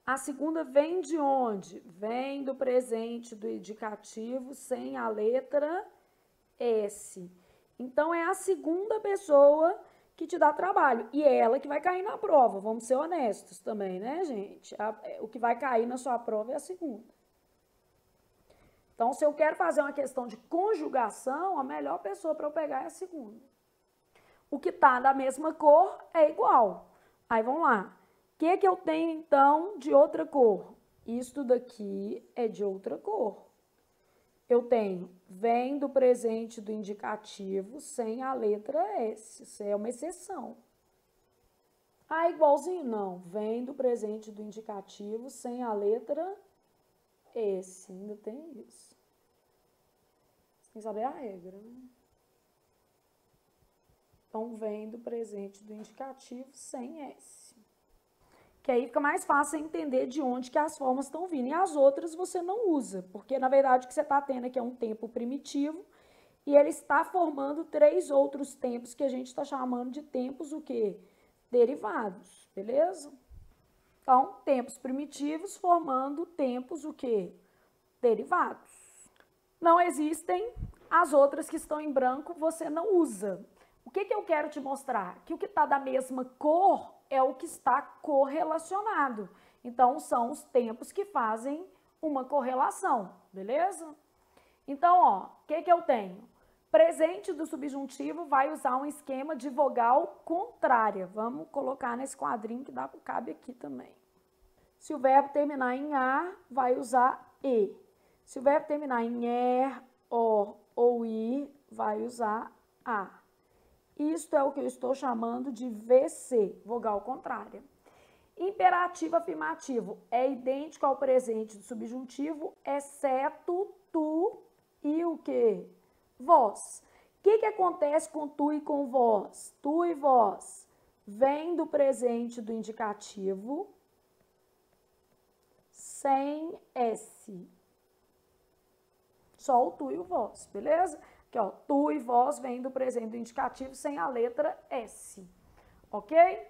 A segunda vem de onde? Vem do presente do indicativo sem a letra S. Então, é a segunda pessoa que te dá trabalho. E é ela que vai cair na prova. Vamos ser honestos também, né, gente? O que vai cair na sua prova é a segunda. Então, se eu quero fazer uma questão de conjugação, a melhor pessoa para eu pegar é a segunda. O que está da mesma cor é igual. Aí, vamos lá. O que eu tenho, então, de outra cor? Isso daqui é de outra cor. Eu tenho, vem do presente do indicativo sem a letra S. Isso é uma exceção. Ah, igualzinho? Não. Vem do presente do indicativo sem a letra S. Ainda tem isso. Você tem que saber a regra, né? Então, vem do presente do indicativo sem S. Que aí fica mais fácil entender de onde que as formas estão vindo. E as outras você não usa, porque na verdade o que você está tendo aqui é um tempo primitivo e ele está formando 3 outros tempos que a gente está chamando de tempos o quê? Derivados, beleza? Então, tempos primitivos formando tempos o quê? Derivados. Não existem as outras que estão em branco, você não usa. O que eu quero te mostrar? Que o que está da mesma cor é o que está correlacionado. Então, são os tempos que fazem uma correlação, beleza? Então, ó, o que eu tenho? Presente do subjuntivo vai usar um esquema de vogal contrária. Vamos colocar nesse quadrinho que cabe aqui também. Se o verbo terminar em ar, vai usar e. Se o verbo terminar em er, or ou ir, vai usar a. Isto é o que eu estou chamando de VC, vogal contrária. Imperativo afirmativo é idêntico ao presente do subjuntivo, exceto tu e o quê? Vós. O que acontece com tu e com vós? Tu e vós vem do presente do indicativo sem S. Só o tu e o vós, beleza? Aqui, ó, tu e vós vem do presente do indicativo sem a letra S, ok?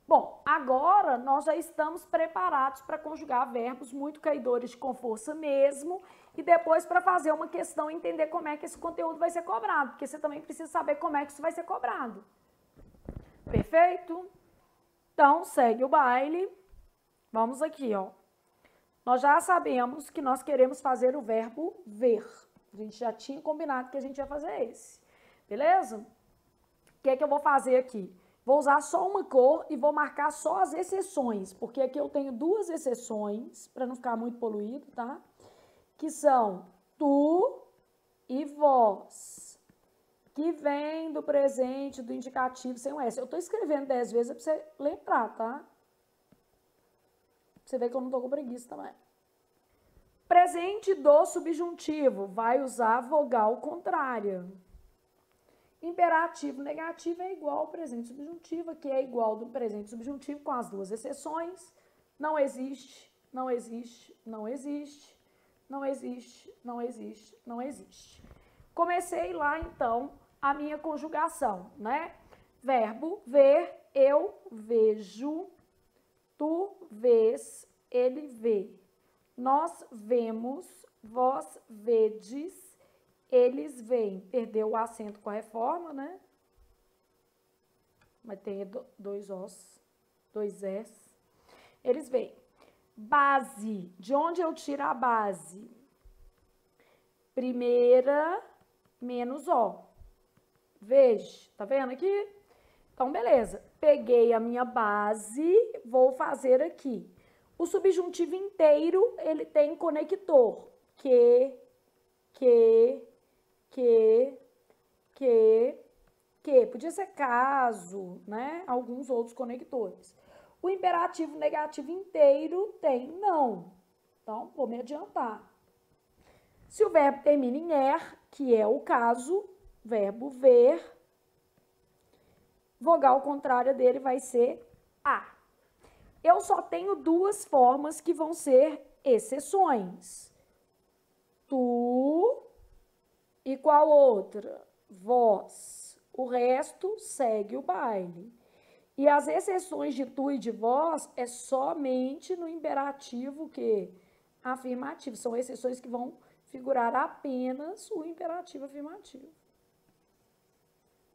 Bom, agora nós já estamos preparados para conjugar verbos muito caidores de com força mesmo e depois para fazer uma questão e entender como é que esse conteúdo vai ser cobrado, porque você também precisa saber como é que isso vai ser cobrado. Perfeito? Então, segue o baile. Vamos aqui, ó. Nós já sabemos que nós queremos fazer o verbo ver. A gente já tinha combinado que a gente ia fazer esse. Beleza? O que é que eu vou fazer aqui? Vou usar só uma cor e vou marcar só as exceções, porque aqui eu tenho 2 exceções, para não ficar muito poluído, tá? Que são tu e vós, que vem do presente do indicativo sem o S. Eu tô escrevendo 10 vezes para você lembrar, tá? Você vê que eu não tô com preguiça também. Presente do subjuntivo vai usar vogal contrária. Imperativo negativo é igual ao presente subjuntivo, que é igual do presente subjuntivo com as 2 exceções. Não existe, não existe, não existe, não existe, não existe, não existe. Comecei lá, então, a minha conjugação, né? Verbo ver, eu vejo, tu vês, ele vê. Nós vemos, vós vedes, eles veem. Perdeu o acento com a reforma, né? Mas tem 2 Os, 2 S. Eles veem. Base. De onde eu tiro a base? Primeira menos O. Veja. Tá vendo aqui? Então, beleza. Peguei a minha base, vou fazer aqui. O subjuntivo inteiro, ele tem conector. Que. Podia ser caso, né? Alguns outros conectores. O imperativo negativo inteiro tem não. Então, vou me adiantar. Se o verbo termina em er, que é o caso, verbo ver, vogal contrária dele vai ser a. Eu só tenho 2 formas que vão ser exceções. Tu e qual outra? Vós. O resto segue o baile. E as exceções de tu e de vós é somente no imperativo que afirmativo. São exceções que vão figurar apenas o imperativo afirmativo.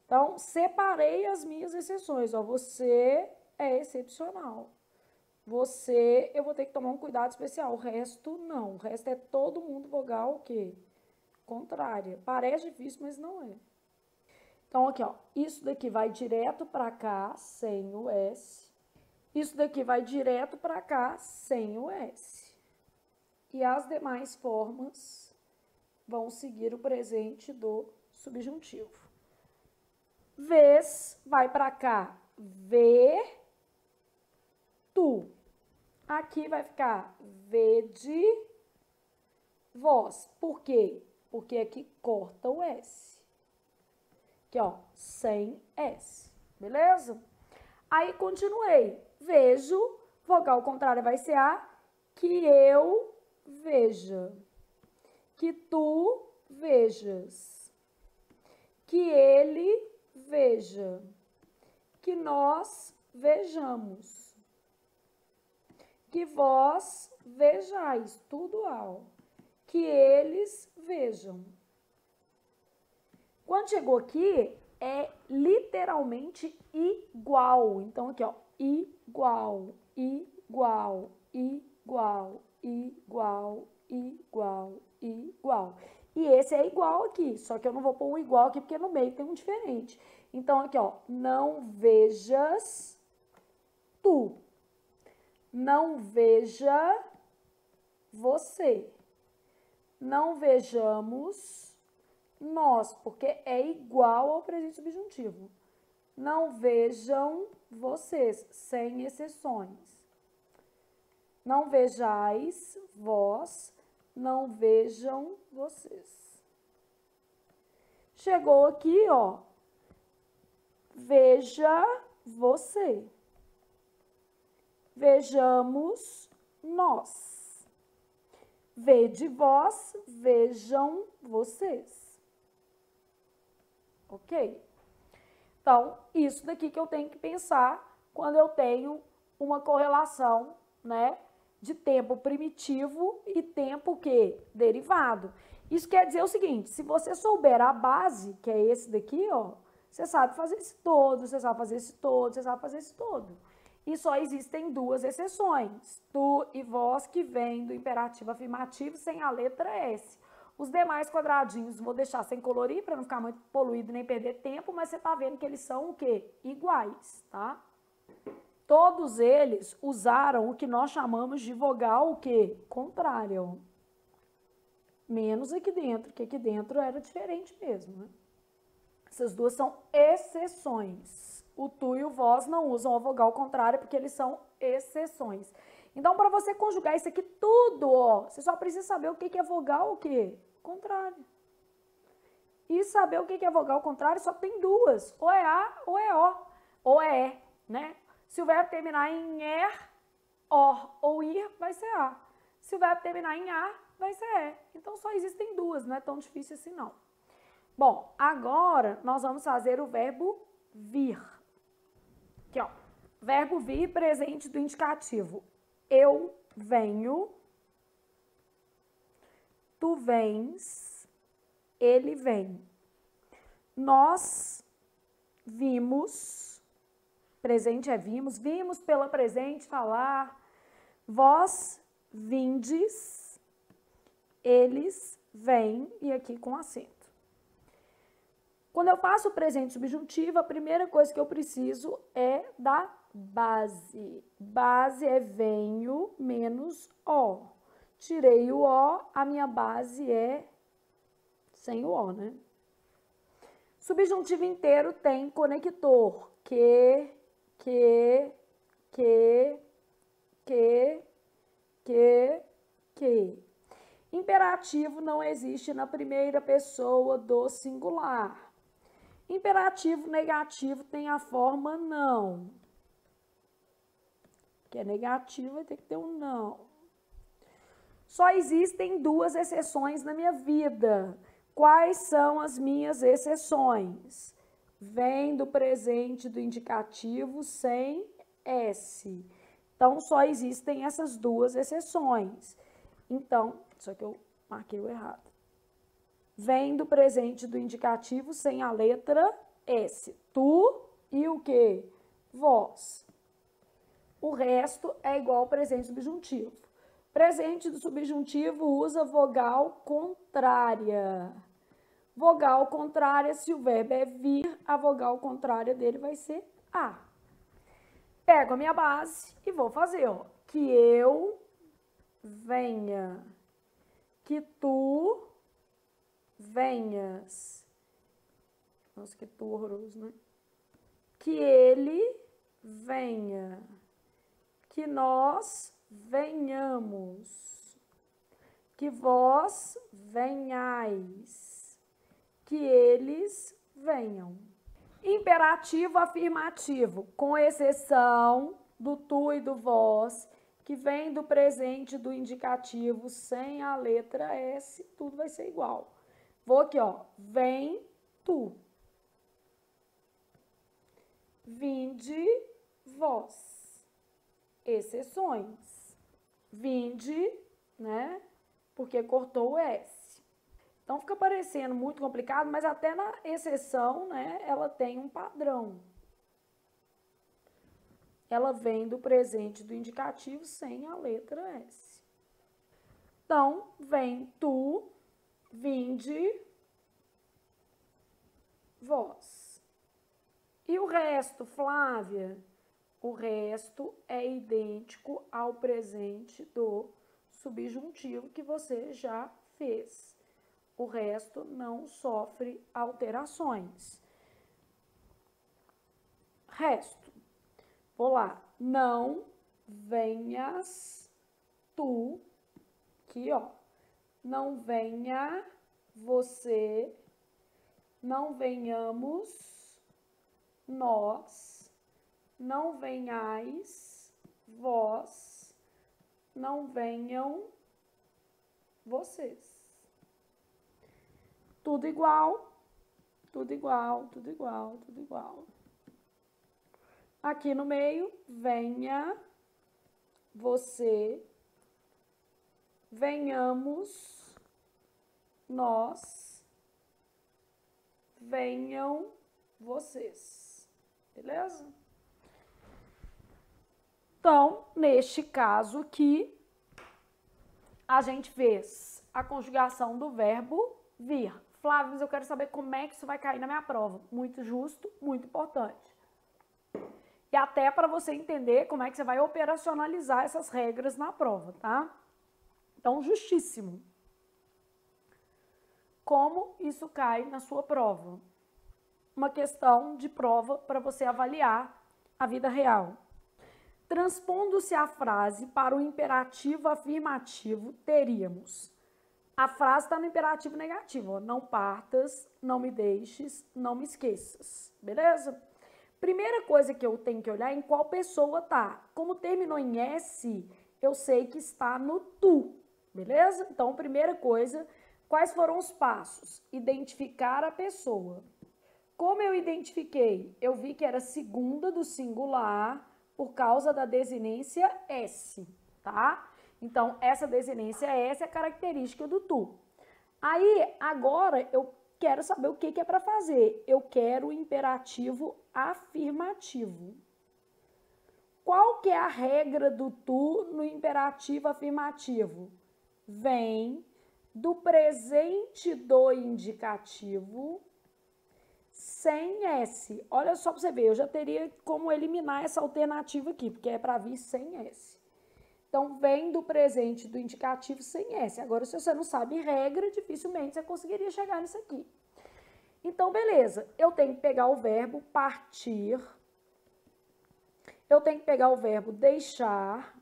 Então, separei as minhas exceções. Ó, você é excepcional. Você, eu vou ter que tomar um cuidado especial. O resto, não. O resto é todo mundo vogal o quê? Contrária. Parece difícil, mas não é. Então, aqui, ó. Isso daqui vai direto para cá, sem o S. Isso daqui vai direto para cá, sem o S. E as demais formas vão seguir o presente do subjuntivo. Vês vai para cá, ver, tu. Aqui vai ficar vede, vós. Por quê? Porque aqui corta o S. Aqui, ó, sem S. Beleza? Aí, continuei. Vejo, vogal contrária vai ser A, que eu veja. Que tu vejas. Que ele veja. Que nós vejamos. Que vós vejais, tudo ao. Que eles vejam. Quando chegou aqui, é literalmente igual. Então, aqui, ó, igual, igual, igual, igual, igual, igual. E esse é igual aqui, só que eu não vou pôr um igual aqui, porque no meio tem um diferente. Então, aqui, ó, não vejas tu. Não veja você. Não vejamos nós, porque é igual ao presente subjuntivo. Não vejam vocês, sem exceções. Não vejais vós, não vejam vocês. Chegou aqui, ó. Veja você. Vejamos nós. Vede vós, vejam vocês. Ok? Então, isso daqui que eu tenho que pensar quando eu tenho uma correlação, né, de tempo primitivo e tempo que? Derivado. Isso quer dizer o seguinte, se você souber a base, que é esse daqui, ó, você sabe fazer esse todo, você sabe fazer esse todo, você sabe fazer esse todo. E só existem duas exceções, tu e vós, que vem do imperativo afirmativo sem a letra S. Os demais quadradinhos vou deixar sem colorir para não ficar muito poluído nem perder tempo, mas você tá vendo que eles são o quê? Iguais, tá? Todos eles usaram o que nós chamamos de vogal o quê? Contrária. Menos aqui dentro, que aqui dentro era diferente mesmo, né? Essas duas são exceções. O tu e o vós não usam a vogal contrária porque eles são exceções. Então, para você conjugar isso aqui tudo, ó, você só precisa saber o que é vogal o quê? Contrária. E saber o que é vogal contrária só tem duas. Ou é A ou é O. Ou é E, né? Se o verbo terminar em er, or ou ir, vai ser A. Se o verbo terminar em A, vai ser E. Então, só existem duas, não é tão difícil assim não. Bom, agora nós vamos fazer o verbo vir. Aqui, ó. Verbo vir, presente do indicativo. Eu venho, tu vens, ele vem. Nós vimos, presente é vimos, vimos pela presente falar. Vós vindes, eles vêm, e aqui com acento. Quando eu faço o presente subjuntivo, a primeira coisa que eu preciso é da base. Base é venho menos o. Tirei o o, a minha base é sem o o, né? Subjuntivo inteiro tem conector. Que. Imperativo não existe na primeira pessoa do singular. Imperativo negativo tem a forma não. Que é negativo, vai ter que ter um não. Só existem duas exceções na minha vida. Quais são as minhas exceções? Vem do presente do indicativo sem S. Então, só existem essas duas exceções. Então, só que eu marquei o errado. Vem do presente do indicativo sem a letra S. Tu e o quê? Vós. O resto é igual ao presente subjuntivo. Presente do subjuntivo usa vogal contrária. Vogal contrária, se o verbo é vir, a vogal contrária dele vai ser A. Pego a minha base e vou fazer, ó. Que eu venha. Que tu venhas. Nossa, que tu horroroso, né? Que ele venha. Que que nós venhamos, que vós venhais, que eles venham. Imperativo afirmativo, com exceção do tu e do vós, que vem do presente do indicativo sem a letra S, tudo vai ser igual. Vou aqui, ó, vem tu. Vinde vós. Exceções. Vinde, né? Porque cortou o S. Então fica parecendo muito complicado, mas até na exceção, né, ela tem um padrão. Ela vem do presente do indicativo sem a letra S. Então, vem tu, vinde, vós. E o resto, Flávia? O resto é idêntico ao presente do subjuntivo que você já fez. O resto não sofre alterações. Resto. Vou lá. Não venhas tu, aqui ó. Não venha você, não venhamos nós, não venhais vós, não venham vocês. Tudo igual, tudo igual, tudo igual, tudo igual. Aqui no meio, venha você, venhamos nós, venham vocês. Beleza? Então, neste caso aqui, a gente fez a conjugação do verbo vir. Flávio, mas eu quero saber como é que isso vai cair na minha prova. Muito justo, muito importante. E até para você entender como é que você vai operacionalizar essas regras na prova, tá? Então, justíssimo. Como isso cai na sua prova? Uma questão de prova para você avaliar a vida real. Transpondo-se a frase para o imperativo afirmativo, teríamos. A frase está no imperativo negativo, ó. Não partas, não me deixes, não me esqueças. Beleza? Primeira coisa que eu tenho que olhar é em qual pessoa tá. Como terminou em S, eu sei que está no tu. Beleza? Então, primeira coisa, quais foram os passos? Identificar a pessoa. Como eu identifiquei? Eu vi que era segunda do singular por causa da desinência S, tá? Então, essa desinência S é a característica do tu. Aí, agora, eu quero saber o que é para fazer. Eu quero o imperativo afirmativo. Qual que é a regra do tu no imperativo afirmativo? Vem do presente do indicativo sem S. Olha só para você ver, eu já teria como eliminar essa alternativa aqui, porque é para vir sem S. Então, vem do presente do indicativo sem S. Agora, se você não sabe regra, dificilmente você conseguiria chegar nisso aqui. Então, beleza. Eu tenho que pegar o verbo partir. Eu tenho que pegar o verbo deixar.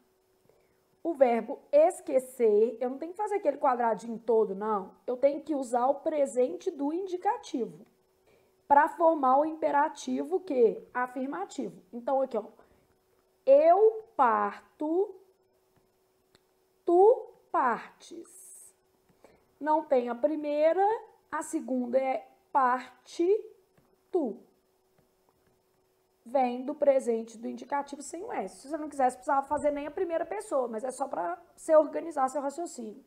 O verbo esquecer. Eu não tenho que fazer aquele quadradinho todo, não. Eu tenho que usar o presente do indicativo para formar o imperativo que? Afirmativo. Então, aqui, ó. Eu parto, tu partes. Não tem a primeira, a segunda é parte, tu. Vem do presente do indicativo sem o S. Se você não quisesse, precisava fazer nem a primeira pessoa, mas é só para você organizar seu raciocínio.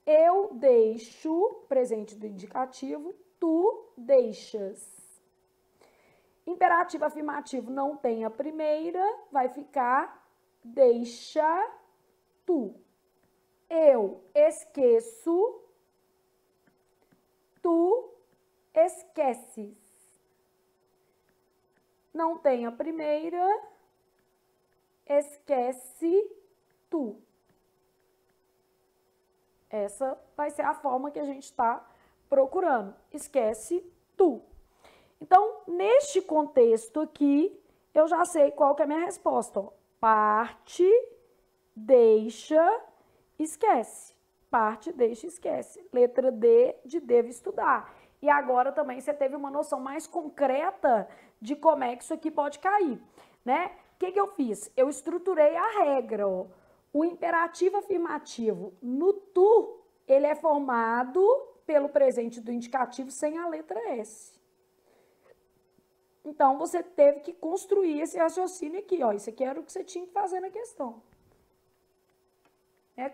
Eu deixo, presente do indicativo, tu deixas. Imperativo afirmativo não tem a primeira, vai ficar deixa tu. Eu esqueço, tu esqueces. Não tem a primeira, esquece tu. Essa vai ser a forma que a gente está procurando. Esquece tu. Então, neste contexto aqui, eu já sei qual que é a minha resposta. Ó. parte, deixa, esquece. Parte, deixa, esquece. Letra D de devo estudar. E agora também você teve uma noção mais concreta de como é que isso aqui pode cair, né? O que eu fiz? Eu estruturei a regra, ó. O imperativo afirmativo no tu, ele é formado pelo presente do indicativo sem a letra S. Então, você teve que construir esse raciocínio aqui, ó. Isso aqui era o que você tinha que fazer na questão.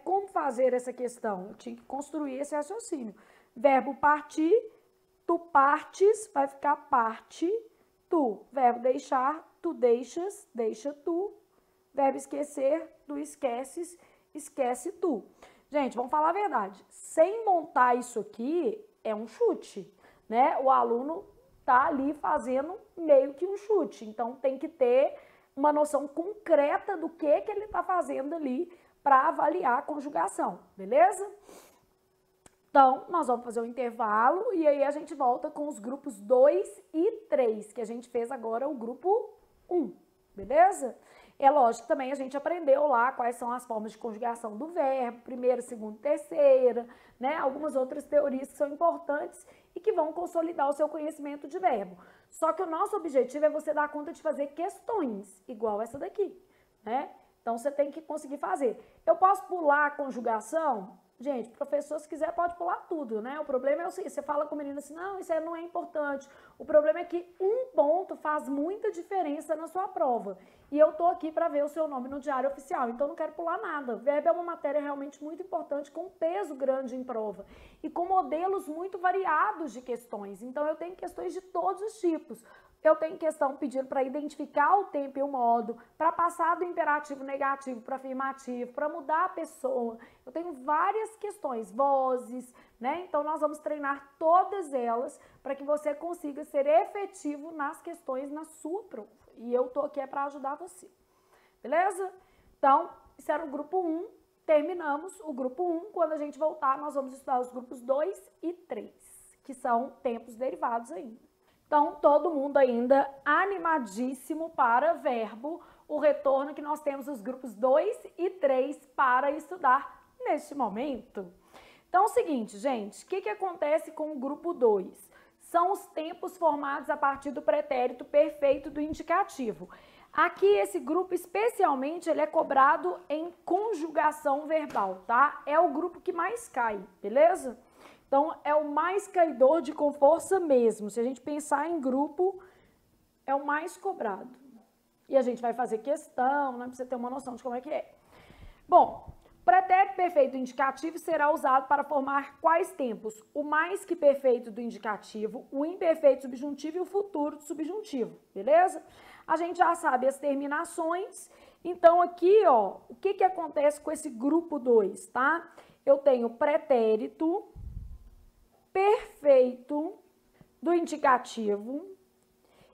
Como fazer essa questão? Eu tinha que construir esse raciocínio. Verbo partir, tu partes, vai ficar parte, tu. Verbo deixar, tu deixas, deixa tu. Verbo esquecer, tu esqueces, esquece tu. Gente, vamos falar a verdade. Sem montar isso aqui, é um chute, né? O aluno tá ali fazendo meio que um chute. Então, tem que ter uma noção concreta do que ele tá fazendo ali para avaliar a conjugação, beleza? Então, nós vamos fazer um intervalo e aí a gente volta com os grupos 2 e 3, que a gente fez agora o grupo 1, beleza? É lógico que também a gente aprendeu lá quais são as formas de conjugação do verbo, primeira, segunda, terceira, né? Algumas outras teorias que são importantes e que vão consolidar o seu conhecimento de verbo. Só que o nosso objetivo é você dar conta de fazer questões, igual essa daqui, né? Então, você tem que conseguir fazer. Eu posso pular a conjugação? Gente, professor, se quiser, pode pular tudo, né? O problema é o seguinte, você fala com o menino assim, não, isso aí não é importante. O problema é que um ponto faz muita diferença na sua prova. E eu tô aqui para ver o seu nome no diário oficial, então não quero pular nada. Verbo é uma matéria realmente muito importante, com peso grande em prova. E com modelos muito variados de questões. Então, eu tenho questões de todos os tipos. Eu tenho questão pedindo para identificar o tempo e o modo, para passar do imperativo negativo para afirmativo, para mudar a pessoa. Eu tenho várias questões, vozes, né? Então, nós vamos treinar todas elas para que você consiga ser efetivo nas questões na sua prova. E eu tô aqui para ajudar você, beleza? Então, isso era o grupo 1. Terminamos o grupo 1. Quando a gente voltar, nós vamos estudar os grupos 2 e 3, que são tempos derivados ainda. Então, todo mundo ainda animadíssimo para verbo, o retorno que nós temos os grupos 2 e 3 para estudar neste momento. Então, é o seguinte, gente, o que acontece com o grupo 2? São os tempos formados a partir do pretérito perfeito do indicativo. Aqui, esse grupo, especialmente, ele é cobrado em conjugação verbal, tá? É o grupo que mais cai, beleza? Então, é o mais caidor de com força mesmo. Se a gente pensar em grupo, é o mais cobrado. E a gente vai fazer questão, né, para você ter uma noção de como é que é. Bom, pretérito perfeito do indicativo será usado para formar quais tempos? O mais que perfeito do indicativo, o imperfeito subjuntivo e o futuro do subjuntivo, beleza? A gente já sabe as terminações. Então, aqui, ó, o que acontece com esse grupo 2, tá? Eu tenho pretérito perfeito do indicativo.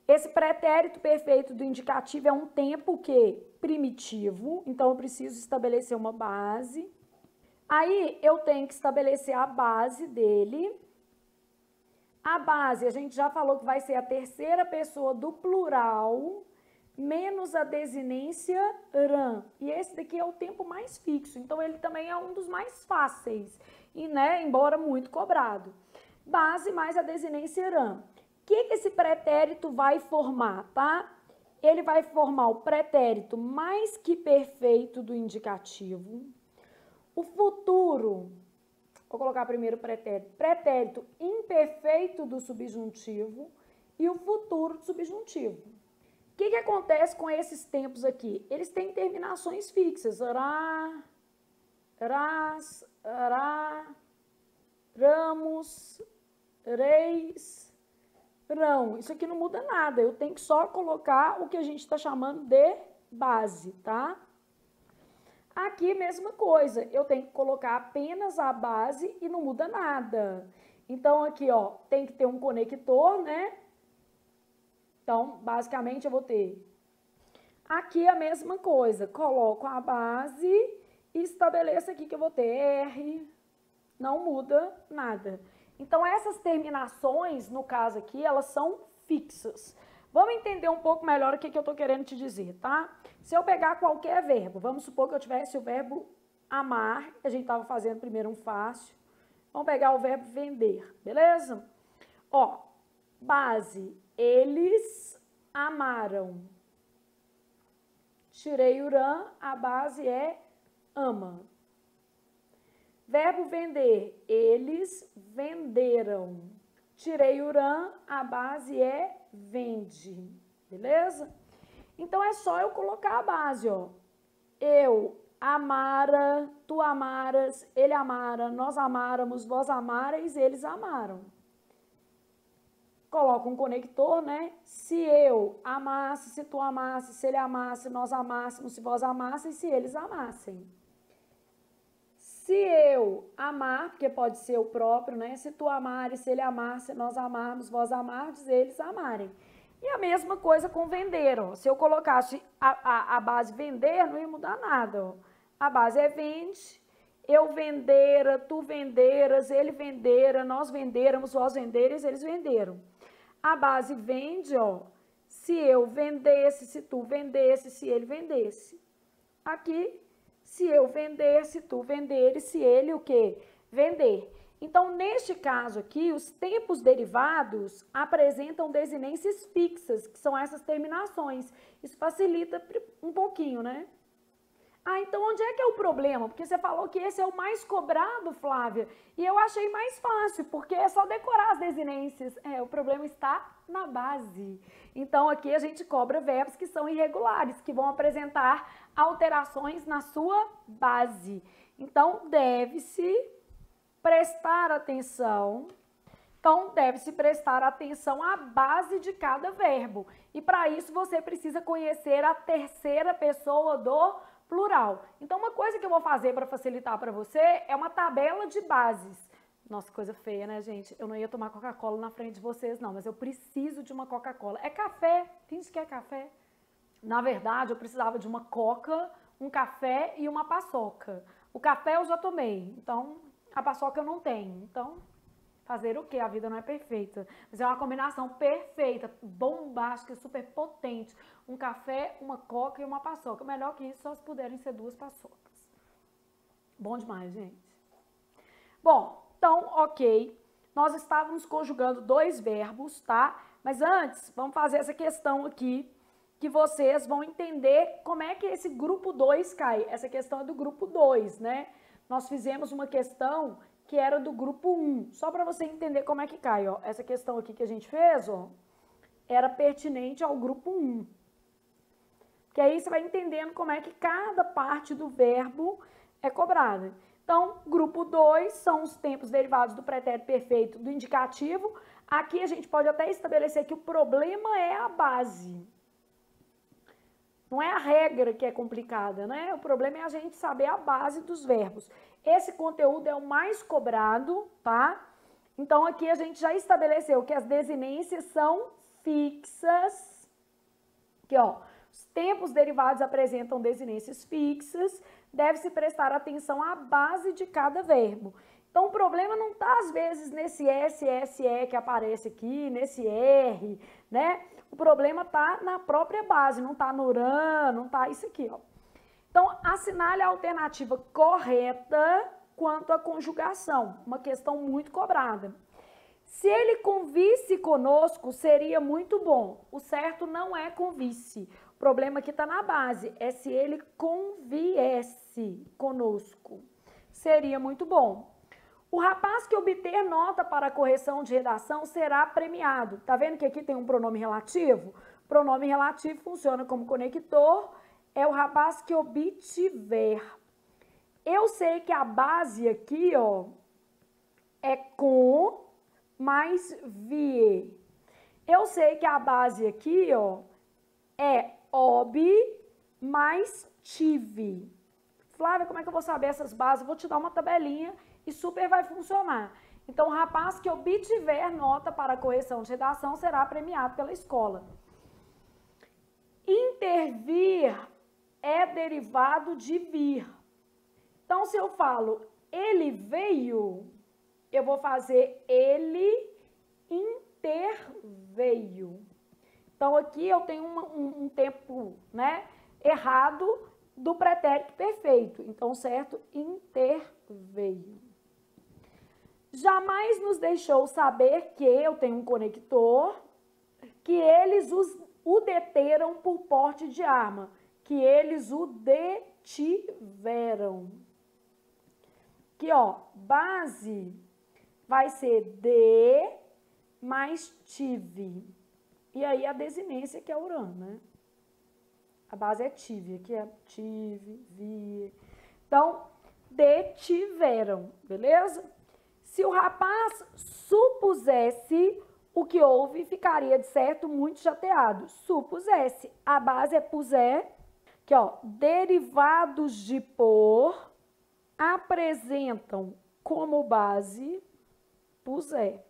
Esse pretérito perfeito do indicativo é um tempo que primitivo, então eu preciso estabelecer uma base. Aí eu tenho que estabelecer a base dele. A base, a gente já falou que vai ser a terceira pessoa do plural menos a desinência ran. E esse daqui é o tempo mais fixo, então ele também é um dos mais fáceis, e, né, embora muito cobrado. Base mais a desinência ran. O que esse pretérito vai formar, tá? Ele vai formar o pretérito mais que perfeito do indicativo. O futuro, vou colocar primeiro o pretérito. Pretérito imperfeito do subjuntivo e o futuro do subjuntivo. O que acontece com esses tempos aqui? Eles têm terminações fixas. Ra, ras, ra, ramos, reis, rão. Isso aqui não muda nada. Eu tenho que só colocar o que a gente está chamando de base, tá? Aqui, mesma coisa. Eu tenho que colocar apenas a base e não muda nada. Então, aqui, ó, tem que ter um conector, né? Então, basicamente, eu vou ter aqui a mesma coisa. Coloco a base e estabeleço aqui que eu vou ter R. Não muda nada. Então, essas terminações, no caso aqui, elas são fixas. Vamos entender um pouco melhor o que eu estou querendo te dizer, tá? Se eu pegar qualquer verbo, vamos supor que eu tivesse o verbo amar, a gente estava fazendo primeiro um fácil. Vamos pegar o verbo vender, beleza? Ó, base, eles amaram. Tirei o rã, a base é ama. Verbo vender, eles venderam. Tirei o rã, a base é vende, beleza? Então é só eu colocar a base, ó. Eu amara, tu amaras, ele amara, nós amáramos, vós amareis, eles amaram. Coloca um conector, né? Se eu amasse, se tu amasse, se ele amasse, nós amássemos, se vós amasseis, se eles amassem. Se eu amar, porque pode ser o próprio, né? Se tu amares, se ele amar, se nós amarmos, vós amardes, eles amarem. E a mesma coisa com vender, ó. Se eu colocasse a base vender, não ia mudar nada, ó. A base é vende, eu vendera, tu venderas, ele vendera, nós venderamos, vós venderes, eles venderam. A base vende, ó. Se eu vendesse, se tu vendesse, se ele vendesse. Aqui, se eu vender, se tu venderes, se ele o quê? Vender. Então, neste caso aqui, os tempos derivados apresentam desinências fixas, que são essas terminações. Isso facilita um pouquinho, né? Ah, então onde é que é o problema? Porque você falou que esse é o mais cobrado, Flávia, e eu achei mais fácil, porque é só decorar as desinências. O problema está na base. Então, aqui a gente cobra verbos que são irregulares, que vão apresentar alterações na sua base. Então, deve-se prestar atenção. Então, deve-se prestar atenção à base de cada verbo. E para isso, você precisa conhecer a terceira pessoa do plural. Então, uma coisa que eu vou fazer para facilitar para você é uma tabela de bases. Nossa, coisa feia, né, gente? Eu não ia tomar Coca-Cola na frente de vocês, não, mas eu preciso de uma Coca-Cola. É café, finge que é café. Na verdade, eu precisava de uma Coca, um café e uma paçoca. O café eu já tomei, então a paçoca eu não tenho. Então, fazer o quê? A vida não é perfeita. Mas é uma combinação perfeita, bombástica, super potente. Um café, uma Coca e uma paçoca. Melhor que isso, só se puderem ser 2 paçocas. Bom demais, gente. Bom, então, ok. Nós estávamos conjugando 2 verbos, tá? Mas antes, vamos fazer essa questão aqui, que vocês vão entender como é que esse grupo 2 cai. Essa questão é do grupo 2, né? Nós fizemos uma questão que era do grupo 1, só para você entender como é que cai, ó. Essa questão aqui que a gente fez, ó, era pertinente ao grupo 1. Que aí você vai entendendo como é que cada parte do verbo é cobrada. Então, grupo 2 são os tempos derivados do pretérito perfeito do indicativo. Aqui a gente pode até estabelecer que o problema é a base. Não é a regra que é complicada, né? O problema é a gente saber a base dos verbos. Esse conteúdo é o mais cobrado, tá? Então, aqui a gente já estabeleceu que as desinências são fixas. Aqui, ó, os tempos derivados apresentam desinências fixas. Deve-se prestar atenção à base de cada verbo. Então, o problema não está, às vezes, nesse SE que aparece aqui, nesse R, né? O problema está na própria base, não está no RAN, não está isso aqui, ó. Então, assinale a alternativa correta quanto à conjugação, uma questão muito cobrada. Se ele convisse conosco, seria muito bom. O certo não é convisse. O problema aqui está na base, é se ele conviesse conosco. Seria muito bom. O rapaz que obter nota para a correção de redação será premiado. Tá vendo que aqui tem um pronome relativo? O pronome relativo funciona como conector, é o rapaz que obtiver. Eu sei que a base aqui, ó, é com mais vie. Eu sei que a base aqui, ó, é ob mais tive. Flávia, como é que eu vou saber essas bases? Eu vou te dar uma tabelinha e super vai funcionar. Então, o rapaz que obtiver nota para a correção de redação será premiado pela escola. Intervir é derivado de vir. Então, se eu falo ele veio, eu vou fazer ele interveio. Então, aqui eu tenho um tempo, né, errado do pretérito perfeito. Então, certo? Interveio. Jamais nos deixou saber que eu tenho um conector, que eles o deteram por porte de arma, que eles o detiveram. Aqui, ó, base vai ser de mais tive. E aí a desinência que é Uran, né? A base é tive, aqui é tive, vi. Então, detiveram, beleza? Se o rapaz supusesse o que houve, ficaria, de certo, muito chateado. Supusesse. A base é puser. Aqui, ó, derivados de por apresentam como base puser.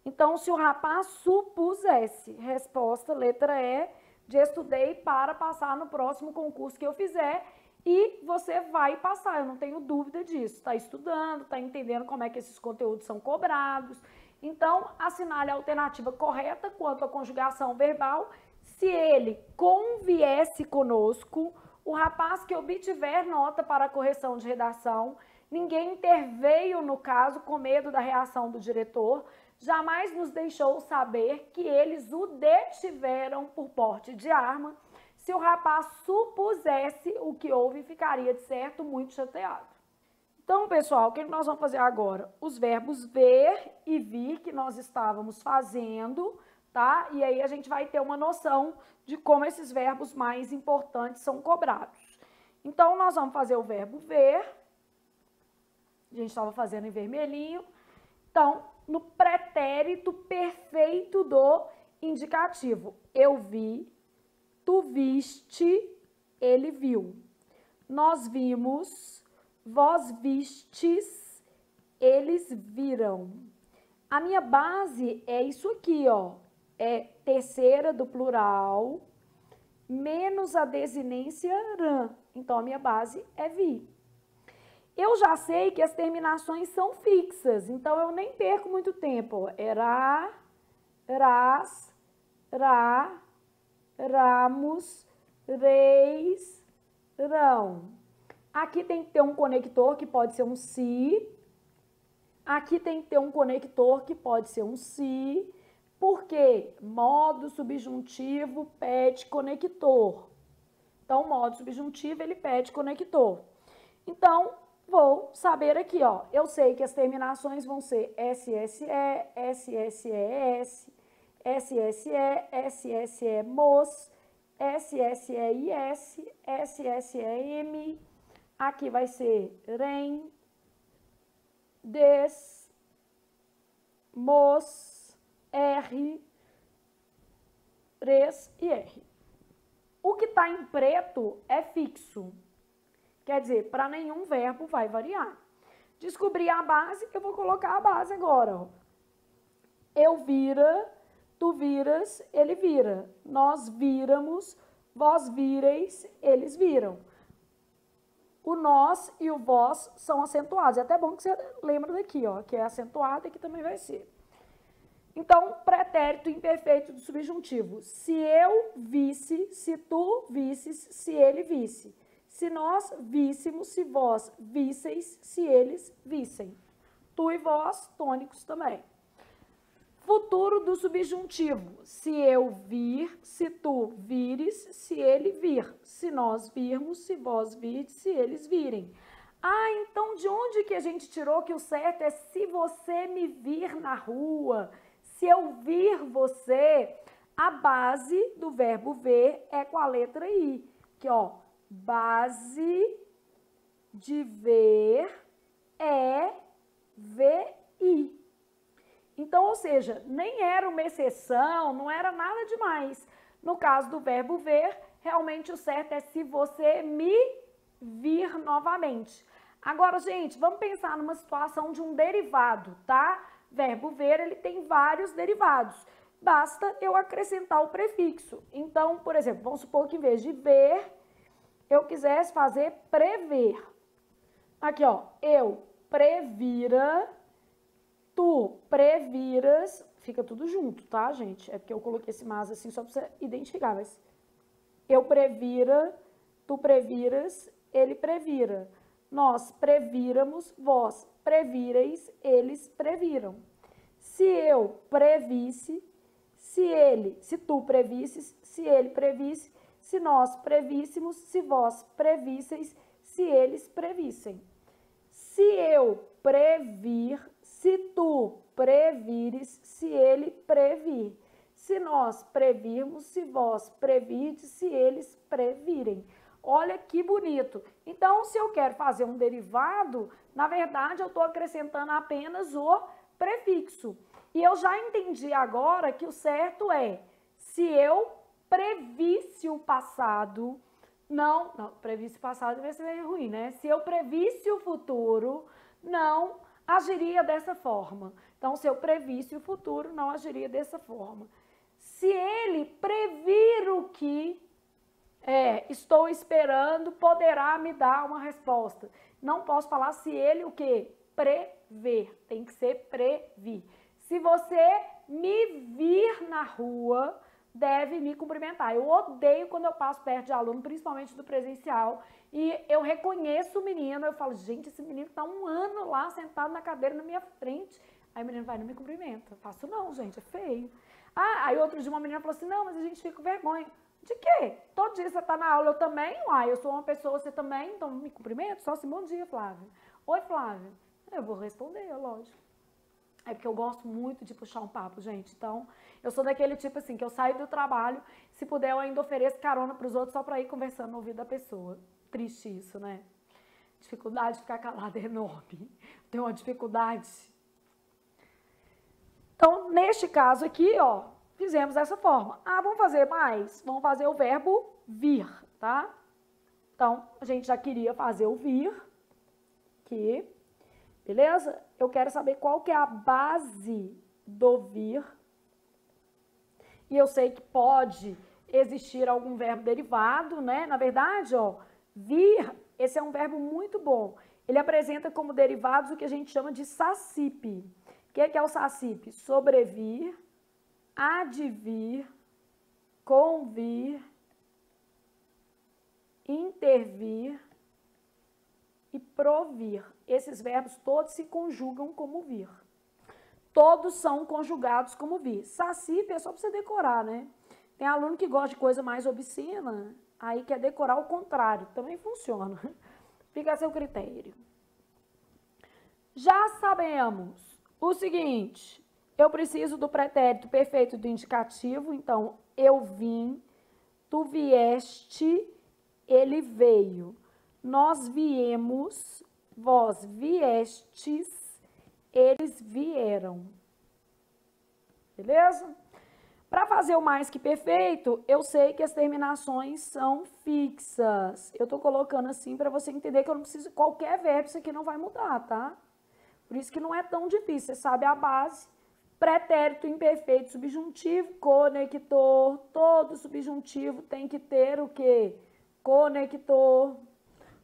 Então, se o rapaz supusesse, resposta, letra E, de estudei para passar no próximo concurso que eu fizer, e você vai passar, eu não tenho dúvida disso. Está estudando, está entendendo como é que esses conteúdos são cobrados. Então, assinale a alternativa correta quanto à conjugação verbal. Se ele conviesse conosco, o rapaz que obtiver nota para a correção de redação, ninguém interveio no caso com medo da reação do diretor, jamais nos deixou saber que eles o detiveram por porte de arma. Se o rapaz supusesse o que houve, ficaria, de certo, muito chateado. Então, pessoal, o que nós vamos fazer agora? Os verbos ver e vir que nós estávamos fazendo, tá? E aí a gente vai ter uma noção de como esses verbos mais importantes são cobrados. Então, nós vamos fazer o verbo ver. A gente estava fazendo em vermelhinho. Então, no pretérito perfeito do indicativo. Eu vi, tu viste, ele viu. Nós vimos, vós vistes, eles viram. A minha base é isso aqui, ó. É terceira do plural, menos a desinência rã. Então, a minha base é vi. Eu já sei que as terminações são fixas, então eu nem perco muito tempo. Era, ras, ra, ramos, reis, rão. Aqui tem que ter um conector que pode ser um si. Aqui tem que ter um conector que pode ser um si. Porque modo subjuntivo pede conector. Então, modo subjuntivo, ele pede conector. Então, vou saber aqui, ó. Eu sei que as terminações vão ser SSE, SSES, SSE, SSE-MOS, SSEIS, SSEM. Aqui vai ser REM, DES, MOS, R, RES e R. O que está em preto é fixo. Quer dizer, para nenhum verbo vai variar. Descobri a base, eu vou colocar a base agora. Ó. Eu vira, tu viras, ele vira. Nós víramos, vós vireis, eles viram. O nós e o vós são acentuados. É até bom que você lembra daqui, ó, que é acentuado e que também vai ser. Então, pretérito imperfeito do subjuntivo. Se eu visse, se tu visses, se ele visse. Se nós víssemos, se vós visseis, se eles vissem. Tu e vós, tônicos também. Futuro do subjuntivo. Se eu vir, se tu vires, se ele vir. Se nós virmos, se vós virdes, se eles virem. Ah, então de onde que a gente tirou que o certo é se você me vir na rua? Se eu vir você, a base do verbo ver é com a letra I. Que, ó, base de ver é VI. Então, ou seja, nem era uma exceção, não era nada demais. No caso do verbo ver, realmente o certo é se você me vir novamente. Agora, gente, vamos pensar numa situação de um derivado, tá? Verbo ver, ele tem vários derivados. Basta eu acrescentar o prefixo. Então, por exemplo, vamos supor que em vez de ver, eu quisesse fazer prever. Aqui, ó, eu previra, tu previras, fica tudo junto, tá, gente? É porque eu coloquei esse mas assim só pra você identificar, mas eu previra, tu previras, ele previra. Nós prevíramos, vós previreis, eles previram. Se eu previsse, se tu previsses, se ele previsse, se nós prevíssemos, se vós previsseis, se eles previssem. Se eu previr, se tu previres, se ele previr. Se nós previrmos, se vós previrdes, se eles previrem. Olha que bonito. Então, se eu quero fazer um derivado, na verdade, eu estou acrescentando apenas o prefixo. E eu já entendi agora que o certo é, se eu previsse o passado, não, previsse o passado vai ser ruim, né? Se eu previsse o futuro, não agiria dessa forma. Então, se eu previsse o futuro, não agiria dessa forma. Se ele previr o que estou esperando, poderá me dar uma resposta. Não posso falar se ele o quê? Prever. Tem que ser previr. Se você me vir na rua, deve me cumprimentar. Eu odeio quando eu passo perto de aluno, principalmente do presencial, e eu reconheço o menino, eu falo, gente, esse menino tá 1 ano lá, sentado na cadeira na minha frente. Aí o menino vai, não me cumprimenta. Eu faço não, gente, é feio. Aí outro dia uma menina falou assim, não, mas a gente fica com vergonha. De quê? Todo dia você tá na aula, eu também, eu sou uma pessoa, você também, então me cumprimento, só assim, bom dia, Flávia. Oi, Flávia. Eu vou responder, lógico. É porque eu gosto muito de puxar um papo, gente. Então, eu sou daquele tipo assim, que eu saio do trabalho, se puder eu ainda ofereço carona pros outros só pra ir conversando no ouvido da pessoa. Triste isso, né? Dificuldade de ficar calada é enorme. Tenho uma dificuldade. Então, neste caso aqui, fizemos dessa forma. Vamos fazer mais? Vamos fazer o verbo vir, tá? Então, a gente já queria fazer o vir, aqui, beleza? Eu quero saber qual que é a base do vir. E eu sei que pode existir algum verbo derivado, né? Na verdade, vir, esse é um verbo muito bom. Ele apresenta como derivados o que a gente chama de sacipe. O que é o sacipe? Sobrevir, advir, convir, intervir e provir. Esses verbos todos se conjugam como vir. Todos são conjugados como vir. Sacipe é só para você decorar, né? Tem aluno que gosta de coisa mais obscena, aí quer decorar o contrário. Também funciona. Fica a seu critério. Já sabemos o seguinte, eu preciso do pretérito perfeito do indicativo, então, eu vim, tu vieste, ele veio. Nós viemos, vós viestes, eles vieram. Beleza? Para fazer o mais que perfeito, eu sei que as terminações são fixas. Eu estou colocando assim para você entender que eu não preciso, qualquer verbo, isso aqui não vai mudar, tá? Por isso que não é tão difícil, você sabe a base. Pretérito imperfeito subjuntivo, conector, todo subjuntivo tem que ter o quê? Conector.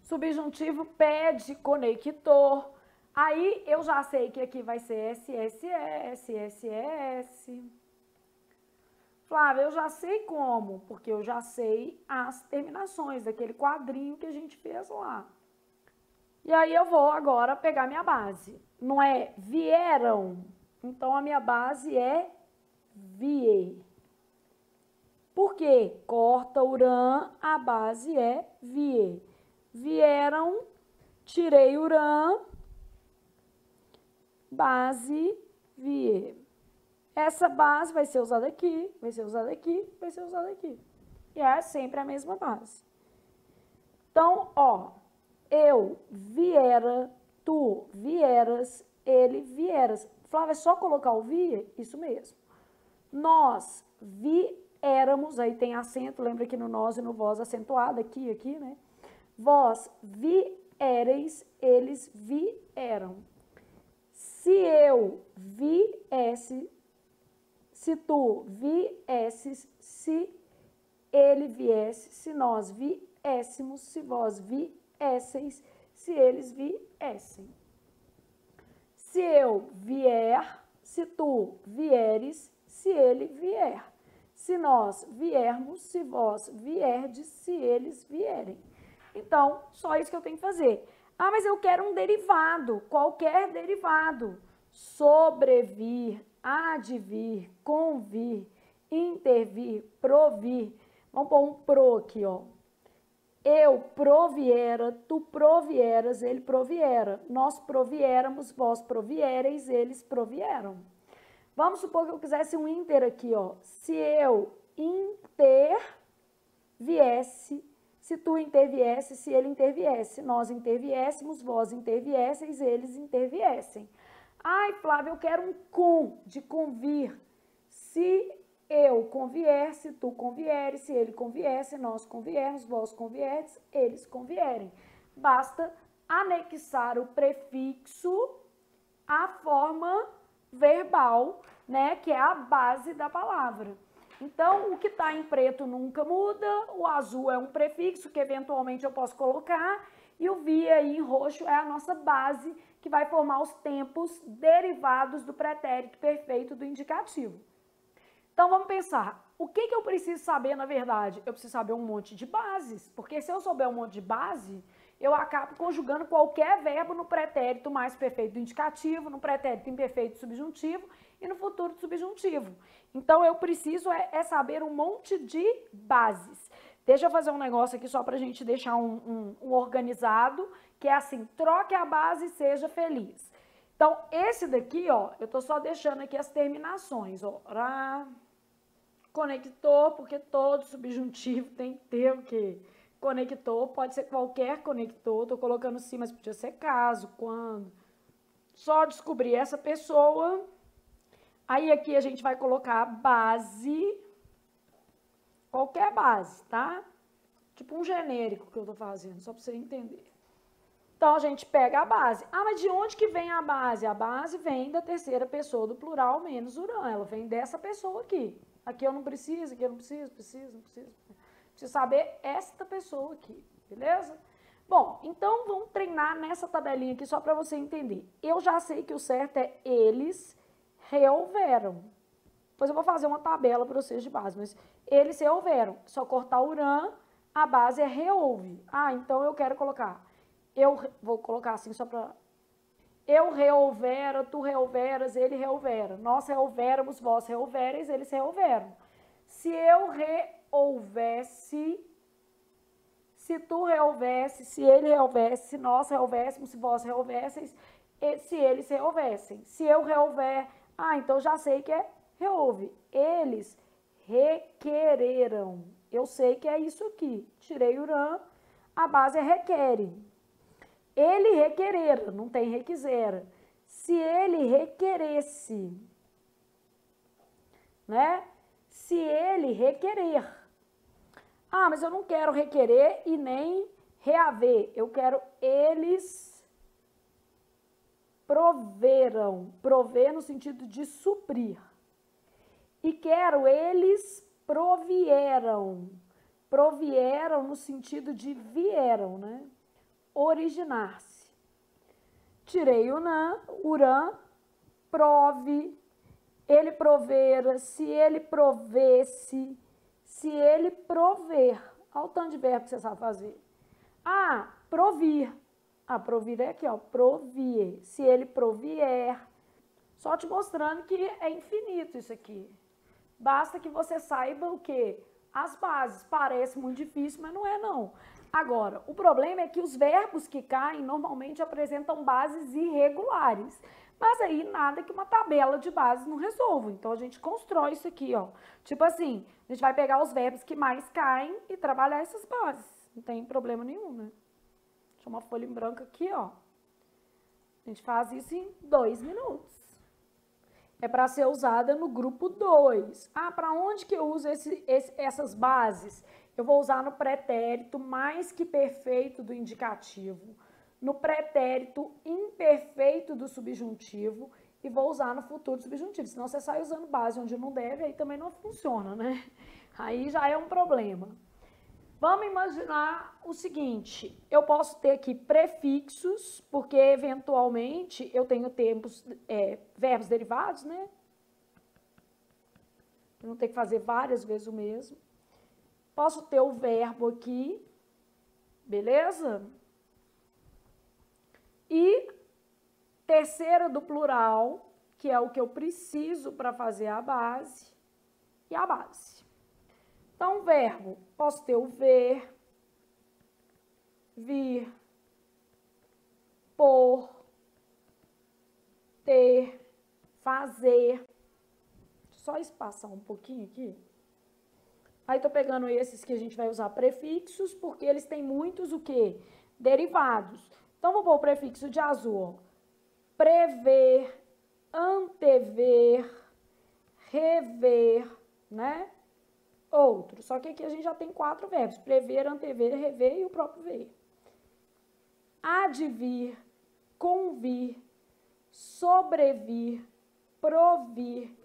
Subjuntivo pede conector. Aí eu já sei que aqui vai ser SSS, SSS. Flávia, eu já sei como, porque eu já sei as terminações daquele quadrinho que a gente fez lá. E aí eu vou agora pegar minha base. Não é vieram, então a minha base é vie. Por quê? Corta o rã, a base é vie. Vieram, tirei o rã, base vie. Essa base vai ser usada aqui, vai ser usada aqui, vai ser usada aqui. E é sempre a mesma base. Então, eu viera, tu vieras, ele vieras. Flávia, é só colocar o via? Isso mesmo. Nós viéramos, aí tem acento, lembra que no nós e no vós acentuado, aqui, né? Vós viereis, eles vieram. Se eu viesse, se tu viesses, se ele viesse, se nós viéssemos, se vós viesseis, se eles viessem. se eu vier, se tu vieres, se ele vier. Se nós viermos, se vós vierdes, se eles vierem. Então, só isso que eu tenho que fazer. Ah, mas eu quero um derivado, qualquer derivado. Sobrevir, advir, convir, intervir, provir. Vamos pôr um pro aqui, ó. Eu proviera, tu provieras, ele proviera. Nós proviéramos, vós proviereis, eles provieram. Vamos supor que eu quisesse um inter aqui, ó. Se eu interviesse, se tu interviesse, se ele interviesse, nós interviéssemos, vós interviesseis, eles interviessem. Ai, Flávia, eu quero um com, de convir. Se eu convier, se tu convieres, se ele conviesse, nós conviermos, vós convierdes, eles convierem. Basta anexar o prefixo à forma verbal, né, que é a base da palavra. Então, o que está em preto nunca muda, o azul é um prefixo que eventualmente eu posso colocar, e o vi aí em roxo é a nossa base que vai formar os tempos derivados do pretérito perfeito do indicativo. Então, vamos pensar, o que eu preciso saber na verdade? Eu preciso saber um monte de bases, porque se eu souber um monte de base, eu acabo conjugando qualquer verbo no pretérito mais perfeito do indicativo, no pretérito imperfeito subjuntivo e no futuro subjuntivo. Então, eu preciso saber um monte de bases. Deixa eu fazer um negócio aqui só para a gente deixar um organizado, que é assim, troque a base e seja feliz. Então, esse daqui, ó, eu tô só deixando aqui as terminações, ó. Conector, porque todo subjuntivo tem que ter o quê? Conector, pode ser qualquer conector, tô colocando sim, mas podia ser caso, quando. Só descobrir essa pessoa. Aí aqui a gente vai colocar a base, qualquer base, tá? Tipo um genérico que eu tô fazendo, só para você entender. Então, a gente pega a base. Ah, mas de onde que vem a base? A base vem da terceira pessoa do plural menos urã. Ela vem dessa pessoa aqui. Aqui eu não preciso, aqui eu não preciso, não preciso. Preciso saber esta pessoa aqui, beleza? Bom, então vamos treinar nessa tabelinha aqui só para você entender. Eu já sei que o certo é eles resolveram. Depois eu vou fazer uma tabela para vocês de base, mas eles resolveram. Só cortar o urã, a base é reouve. Ah, então eu quero colocar. Eu vou colocar assim só para... Eu reolvera, tu reolveras, ele reolvera. Nós reolvéramos, vós reolvereis, eles reolveram. Se eu reolvesse, se tu reolvesse, se ele reolvesse, se nós reolvéssemos, se vós reolvesseis, se eles reolvessem. Se eu reolver, então já sei que é reolve. Eles requereram. Eu sei que é isso aqui. Tirei o rã, a base é requere. Ele requerera, não tem requisera. Se ele requeresse, né? Se ele requerer. Ah, mas eu não quero requerer e nem reaver. Eu quero eles proveram. Prover no sentido de suprir. E quero eles provieram. Provieram no sentido de vieram, né? Originar-se. Tirei o urã, prove, ele provera, se ele provesse, se ele prover. Olha o tanto de verbo que você sabe fazer. Ah, provir. Ah, provir é aqui, ó, provie. Se ele provier. Só te mostrando que é infinito isso aqui. Basta que você saiba o quê? As bases. Parece muito difícil, mas não é não. Agora, o problema é que os verbos que caem normalmente apresentam bases irregulares. Mas aí nada que uma tabela de bases não resolva. Então a gente constrói isso aqui, ó. Tipo assim, a gente vai pegar os verbos que mais caem e trabalhar essas bases. Não tem problema nenhum, né? Deixa uma folha em branco aqui, ó. A gente faz isso em 2 minutos. É para ser usada no grupo 2. Ah, para onde que eu uso essas bases? Eu vou usar no pretérito mais que perfeito do indicativo, no pretérito imperfeito do subjuntivo e vou usar no futuro subjuntivo. Senão você sai usando base onde não deve, aí também não funciona, né? Aí já é um problema. Vamos imaginar o seguinte, eu posso ter aqui prefixos, porque eventualmente eu tenho verbos derivados, né? Eu não tenho que fazer várias vezes o mesmo. Posso ter o verbo aqui, beleza? E terceira do plural, que é o que eu preciso para fazer a base, e a base. Então, verbo, posso ter o ver, vir, por, ter, fazer. Só espaçar um pouquinho aqui. Aí, tô pegando esses que a gente vai usar prefixos, porque eles têm muitos o quê? Derivados. Então, vou pôr o prefixo de azul, ó. Prever, antever, rever, né? Outro. Só que aqui a gente já tem 4 verbos. Prever, antever, rever e o próprio ver. Advir, convir, sobrevir, provir,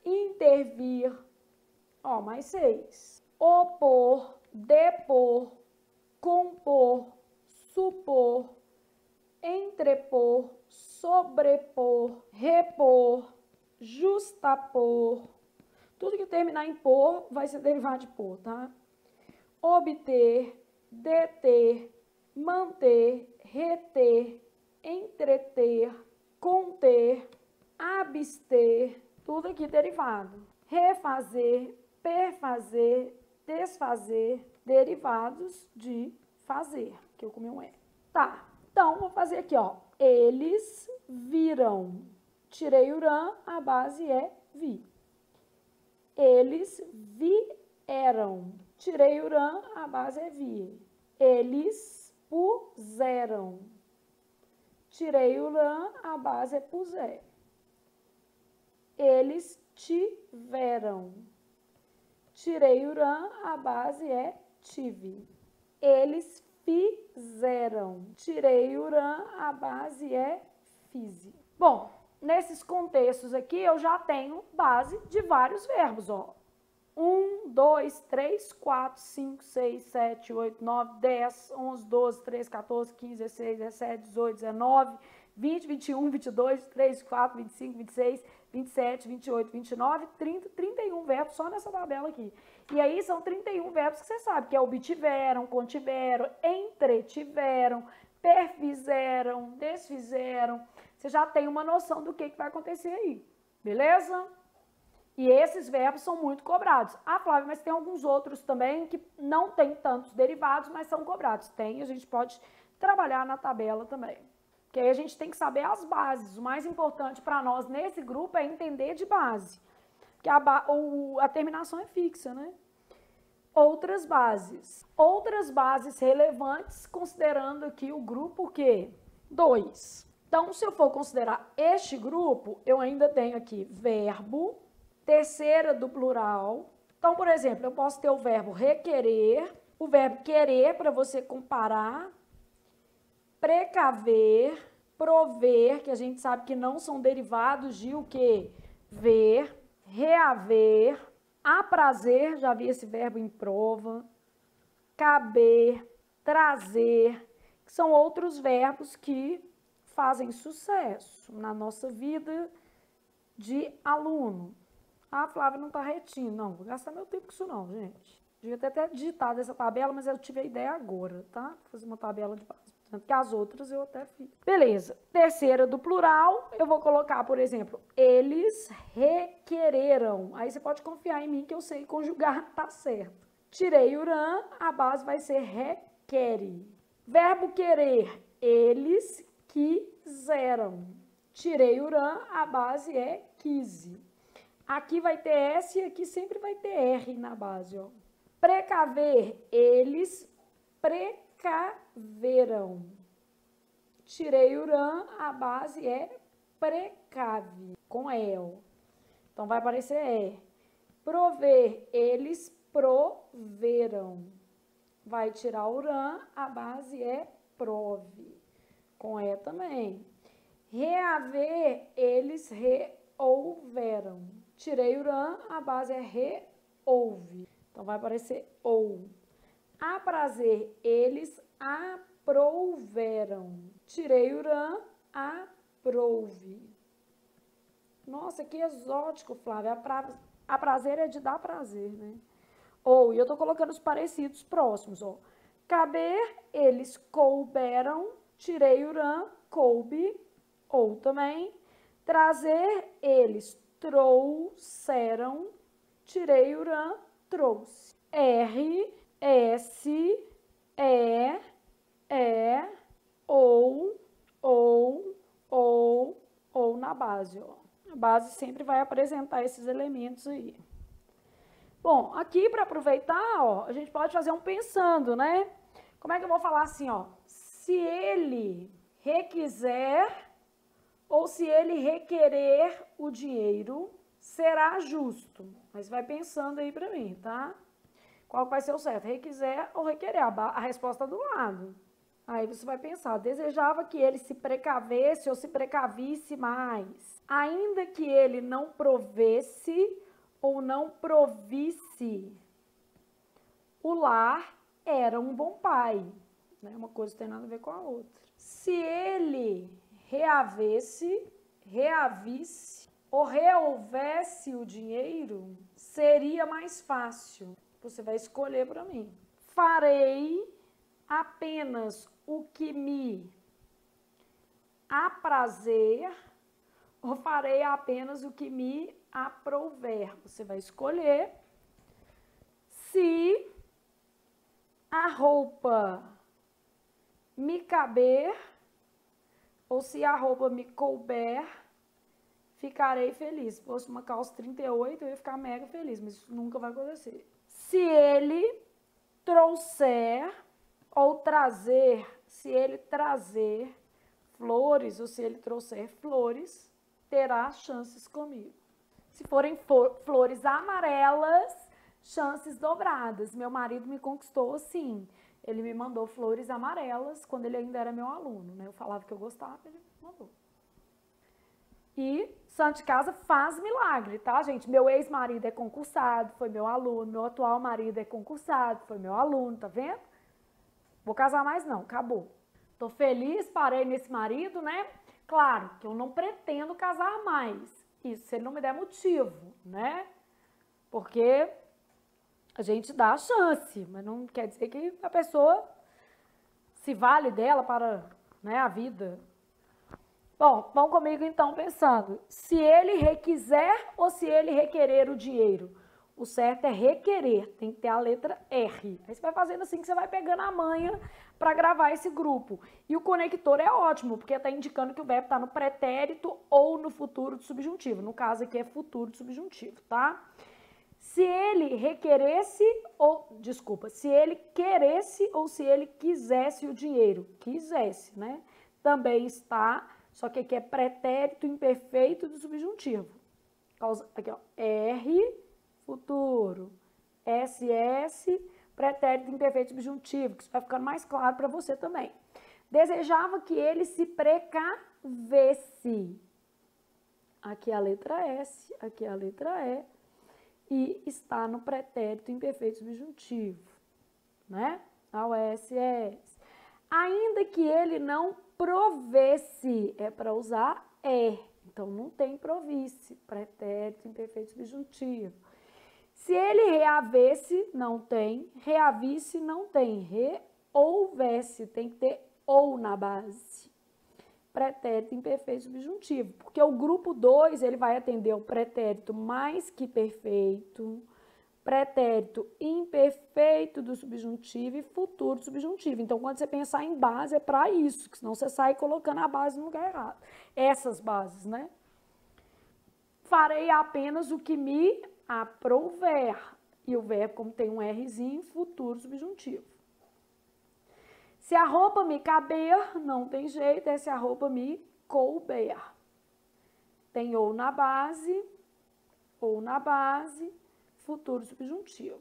intervir. Ó, mais 6. Opor, depor, compor, supor, entrepor, sobrepor, repor, justapor. Tudo que terminar em por vai ser derivado de por, tá? Obter, deter, manter, reter, entreter, conter, abster, tudo aqui derivado. Refazer, perfazer, desfazer, derivados de fazer, que eu comi um E. Tá, então vou fazer aqui, ó. Eles viram. Tirei o rã, a base é vi. Eles vieram. Tirei o rã, a base é vi. Eles puseram. Tirei o rã, a base é puser. Eles tiveram. Tirei o rã, a base é tive. Eles fizeram. Tirei o rã, a base é fiz. Bom, nesses contextos aqui, eu já tenho base de vários verbos, ó. 1, 2, 3, 4, 5, 6, 7, 8, 9, 10, 11, 12, 13, 14, 15, 16, 17, 18, 19, 20, 21, 22, 23, 24, 25, 26, 27, 28, 29, 30, 31 verbos só nessa tabela aqui. E aí são 31 verbos que você sabe, que é obtiveram, contiveram, entretiveram, perfizeram, desfizeram. Você já tem uma noção do que vai acontecer aí, beleza? E esses verbos são muito cobrados. Ah, Flávia, mas tem alguns outros também que não tem tantos derivados, mas são cobrados. Tem, a gente pode trabalhar na tabela também. Porque aí a gente tem que saber as bases. O mais importante para nós nesse grupo é entender de base. Porque a terminação é fixa, né? Outras bases. Outras bases relevantes, considerando aqui o grupo quê? 2. Então, se eu for considerar este grupo, eu ainda tenho aqui verbo, terceira do plural. Então, por exemplo, eu posso ter o verbo requerer, o verbo querer para você comparar, precaver, prover, que a gente sabe que não são derivados de o quê? Ver, reaver, aprazer, já vi esse verbo em prova, caber, trazer, que são outros verbos que fazem sucesso na nossa vida de aluno. Ah, Flávia, não tá retinho. Não, vou gastar meu tempo com isso não, gente. Devia ter até digitado essa tabela, mas eu tive a ideia agora, tá? Vou fazer uma tabela de base. Tanto que as outras eu até fiz. Beleza. Terceira do plural, eu vou colocar, por exemplo, eles requereram. Aí você pode confiar em mim que eu sei conjugar, tá certo. Tirei o rã, a base vai ser requere. Verbo querer, eles quiseram. Tirei o rã, a base é quise. Aqui vai ter S e aqui sempre vai ter R na base, ó. Precaver, eles precaveram. Tirei o rã, a base é precave, com el. Então vai aparecer E. Prover, eles proveram. Vai tirar o rã, a base é prove, com E também. Reaver, eles reouveram. Tirei o rã, a base é reouve. Então vai aparecer ou. Aprazer, eles aprouveram. Tirei o rã, aprouve. Nossa, que exótico, Flávia. Aprazer é de dar prazer, né? Ou, e eu tô colocando os parecidos próximos, ó. Caber, eles couberam. Tirei o rã, coube. Ou também, trazer, eles trouxeram. Tirei o rã, trouxe. R, S, E, ou na base, ó. A base sempre vai apresentar esses elementos aí. Bom, aqui para aproveitar, ó, a gente pode fazer um pensando, né? Como é que eu vou falar assim, ó? Se ele requiser ou se ele requerer o dinheiro, será justo. Mas vai pensando aí para mim, tá? Qual vai ser o certo? Requiser ou requerer? A resposta do lado. Aí você vai pensar, desejava que ele se precavesse ou se precavisse mais. Ainda que ele não provesse ou não provisse, o lar era um bom pai. Né? Uma coisa não tem nada a ver com a outra. Se ele reavisse ou rehouvesse o dinheiro, seria mais fácil. Você vai escolher para mim. Farei apenas o que me aprazer ou farei apenas o que me aprouver. Você vai escolher. Se a roupa me caber ou se a roupa me couber, ficarei feliz. Se fosse uma calça 38, eu ia ficar mega feliz, mas isso nunca vai acontecer. Se ele trouxer ou trazer, se ele trazer flores ou se ele trouxer flores, terá chances comigo. Se forem flores amarelas, chances dobradas. Meu marido me conquistou assim. Ele me mandou flores amarelas quando ele ainda era meu aluno, né? Eu falava que eu gostava, ele mandou. E santo de casa faz milagre, tá, gente? Meu ex-marido é concursado, foi meu aluno. Meu atual marido é concursado, foi meu aluno, tá vendo? Vou casar mais não, acabou. Tô feliz, parei nesse marido, né? Claro que eu não pretendo casar mais. Isso se ele não me der motivo, né? Porque a gente dá a chance, mas não quer dizer que a pessoa se vale dela para, né, a vida. Bom, vão comigo então pensando. Se ele requiser ou se ele requerer o dinheiro? O certo é requerer, tem que ter a letra R. Aí você vai fazendo assim que você vai pegando a manha para gravar esse grupo. E o conector é ótimo, porque está indicando que o verbo está no pretérito ou no futuro do subjuntivo. No caso aqui é futuro do subjuntivo, tá? Se ele requeresse ou, desculpa, se ele queresse ou se ele quisesse o dinheiro. Quisesse, né? Também está, só que aqui é pretérito imperfeito do subjuntivo. Aqui, ó, R, futuro, SS, pretérito imperfeito subjuntivo, que isso vai ficando mais claro para você também. Desejava que ele se precavesse. Aqui é a letra S, aqui é a letra E, e está no pretérito imperfeito subjuntivo, né? Ao SS. Ainda que ele não provesse, é para usar então não tem provisse, pretérito imperfeito subjuntivo. Se ele reavesse, não tem, reavisse, não tem, rehouvesse, tem que ter ou na base. Pretérito imperfeito subjuntivo, porque o grupo 2, ele vai atender o pretérito mais que perfeito, pretérito imperfeito do subjuntivo e futuro do subjuntivo. Então, quando você pensar em base, é para isso, que senão você sai colocando a base no lugar errado. Essas bases, né? Farei apenas o que me aprouver. E o verbo, como tem um Rzinho, futuro subjuntivo. Se a roupa me caber, não tem jeito, é se a roupa me couber. Tem ou na base, futuro subjuntivo.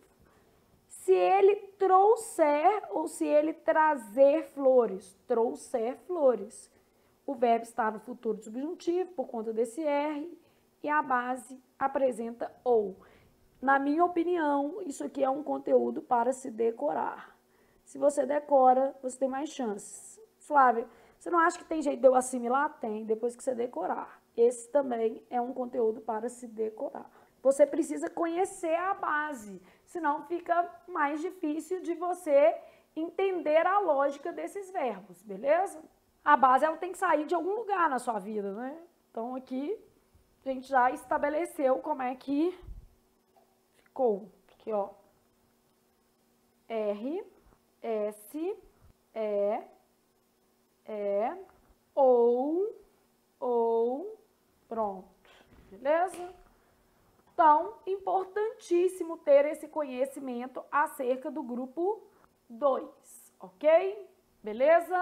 Se ele trouxer ou se ele trazer flores, trouxer flores. O verbo está no futuro subjuntivo por conta desse R e a base apresenta ou. Na minha opinião, isso aqui é um conteúdo para se decorar. Se você decora, você tem mais chances. Flávia, você não acha que tem jeito de eu assimilar? Tem, depois que você decorar. Esse também é um conteúdo para se decorar. Você precisa conhecer a base, senão fica mais difícil de você entender a lógica desses verbos, beleza? A base ela tem que sair de algum lugar na sua vida, né? Então aqui a gente já estabeleceu como é que ficou. Aqui, ó. R, S, E, ou, pronto, beleza? Então, importantíssimo ter esse conhecimento acerca do grupo 2, ok? Beleza?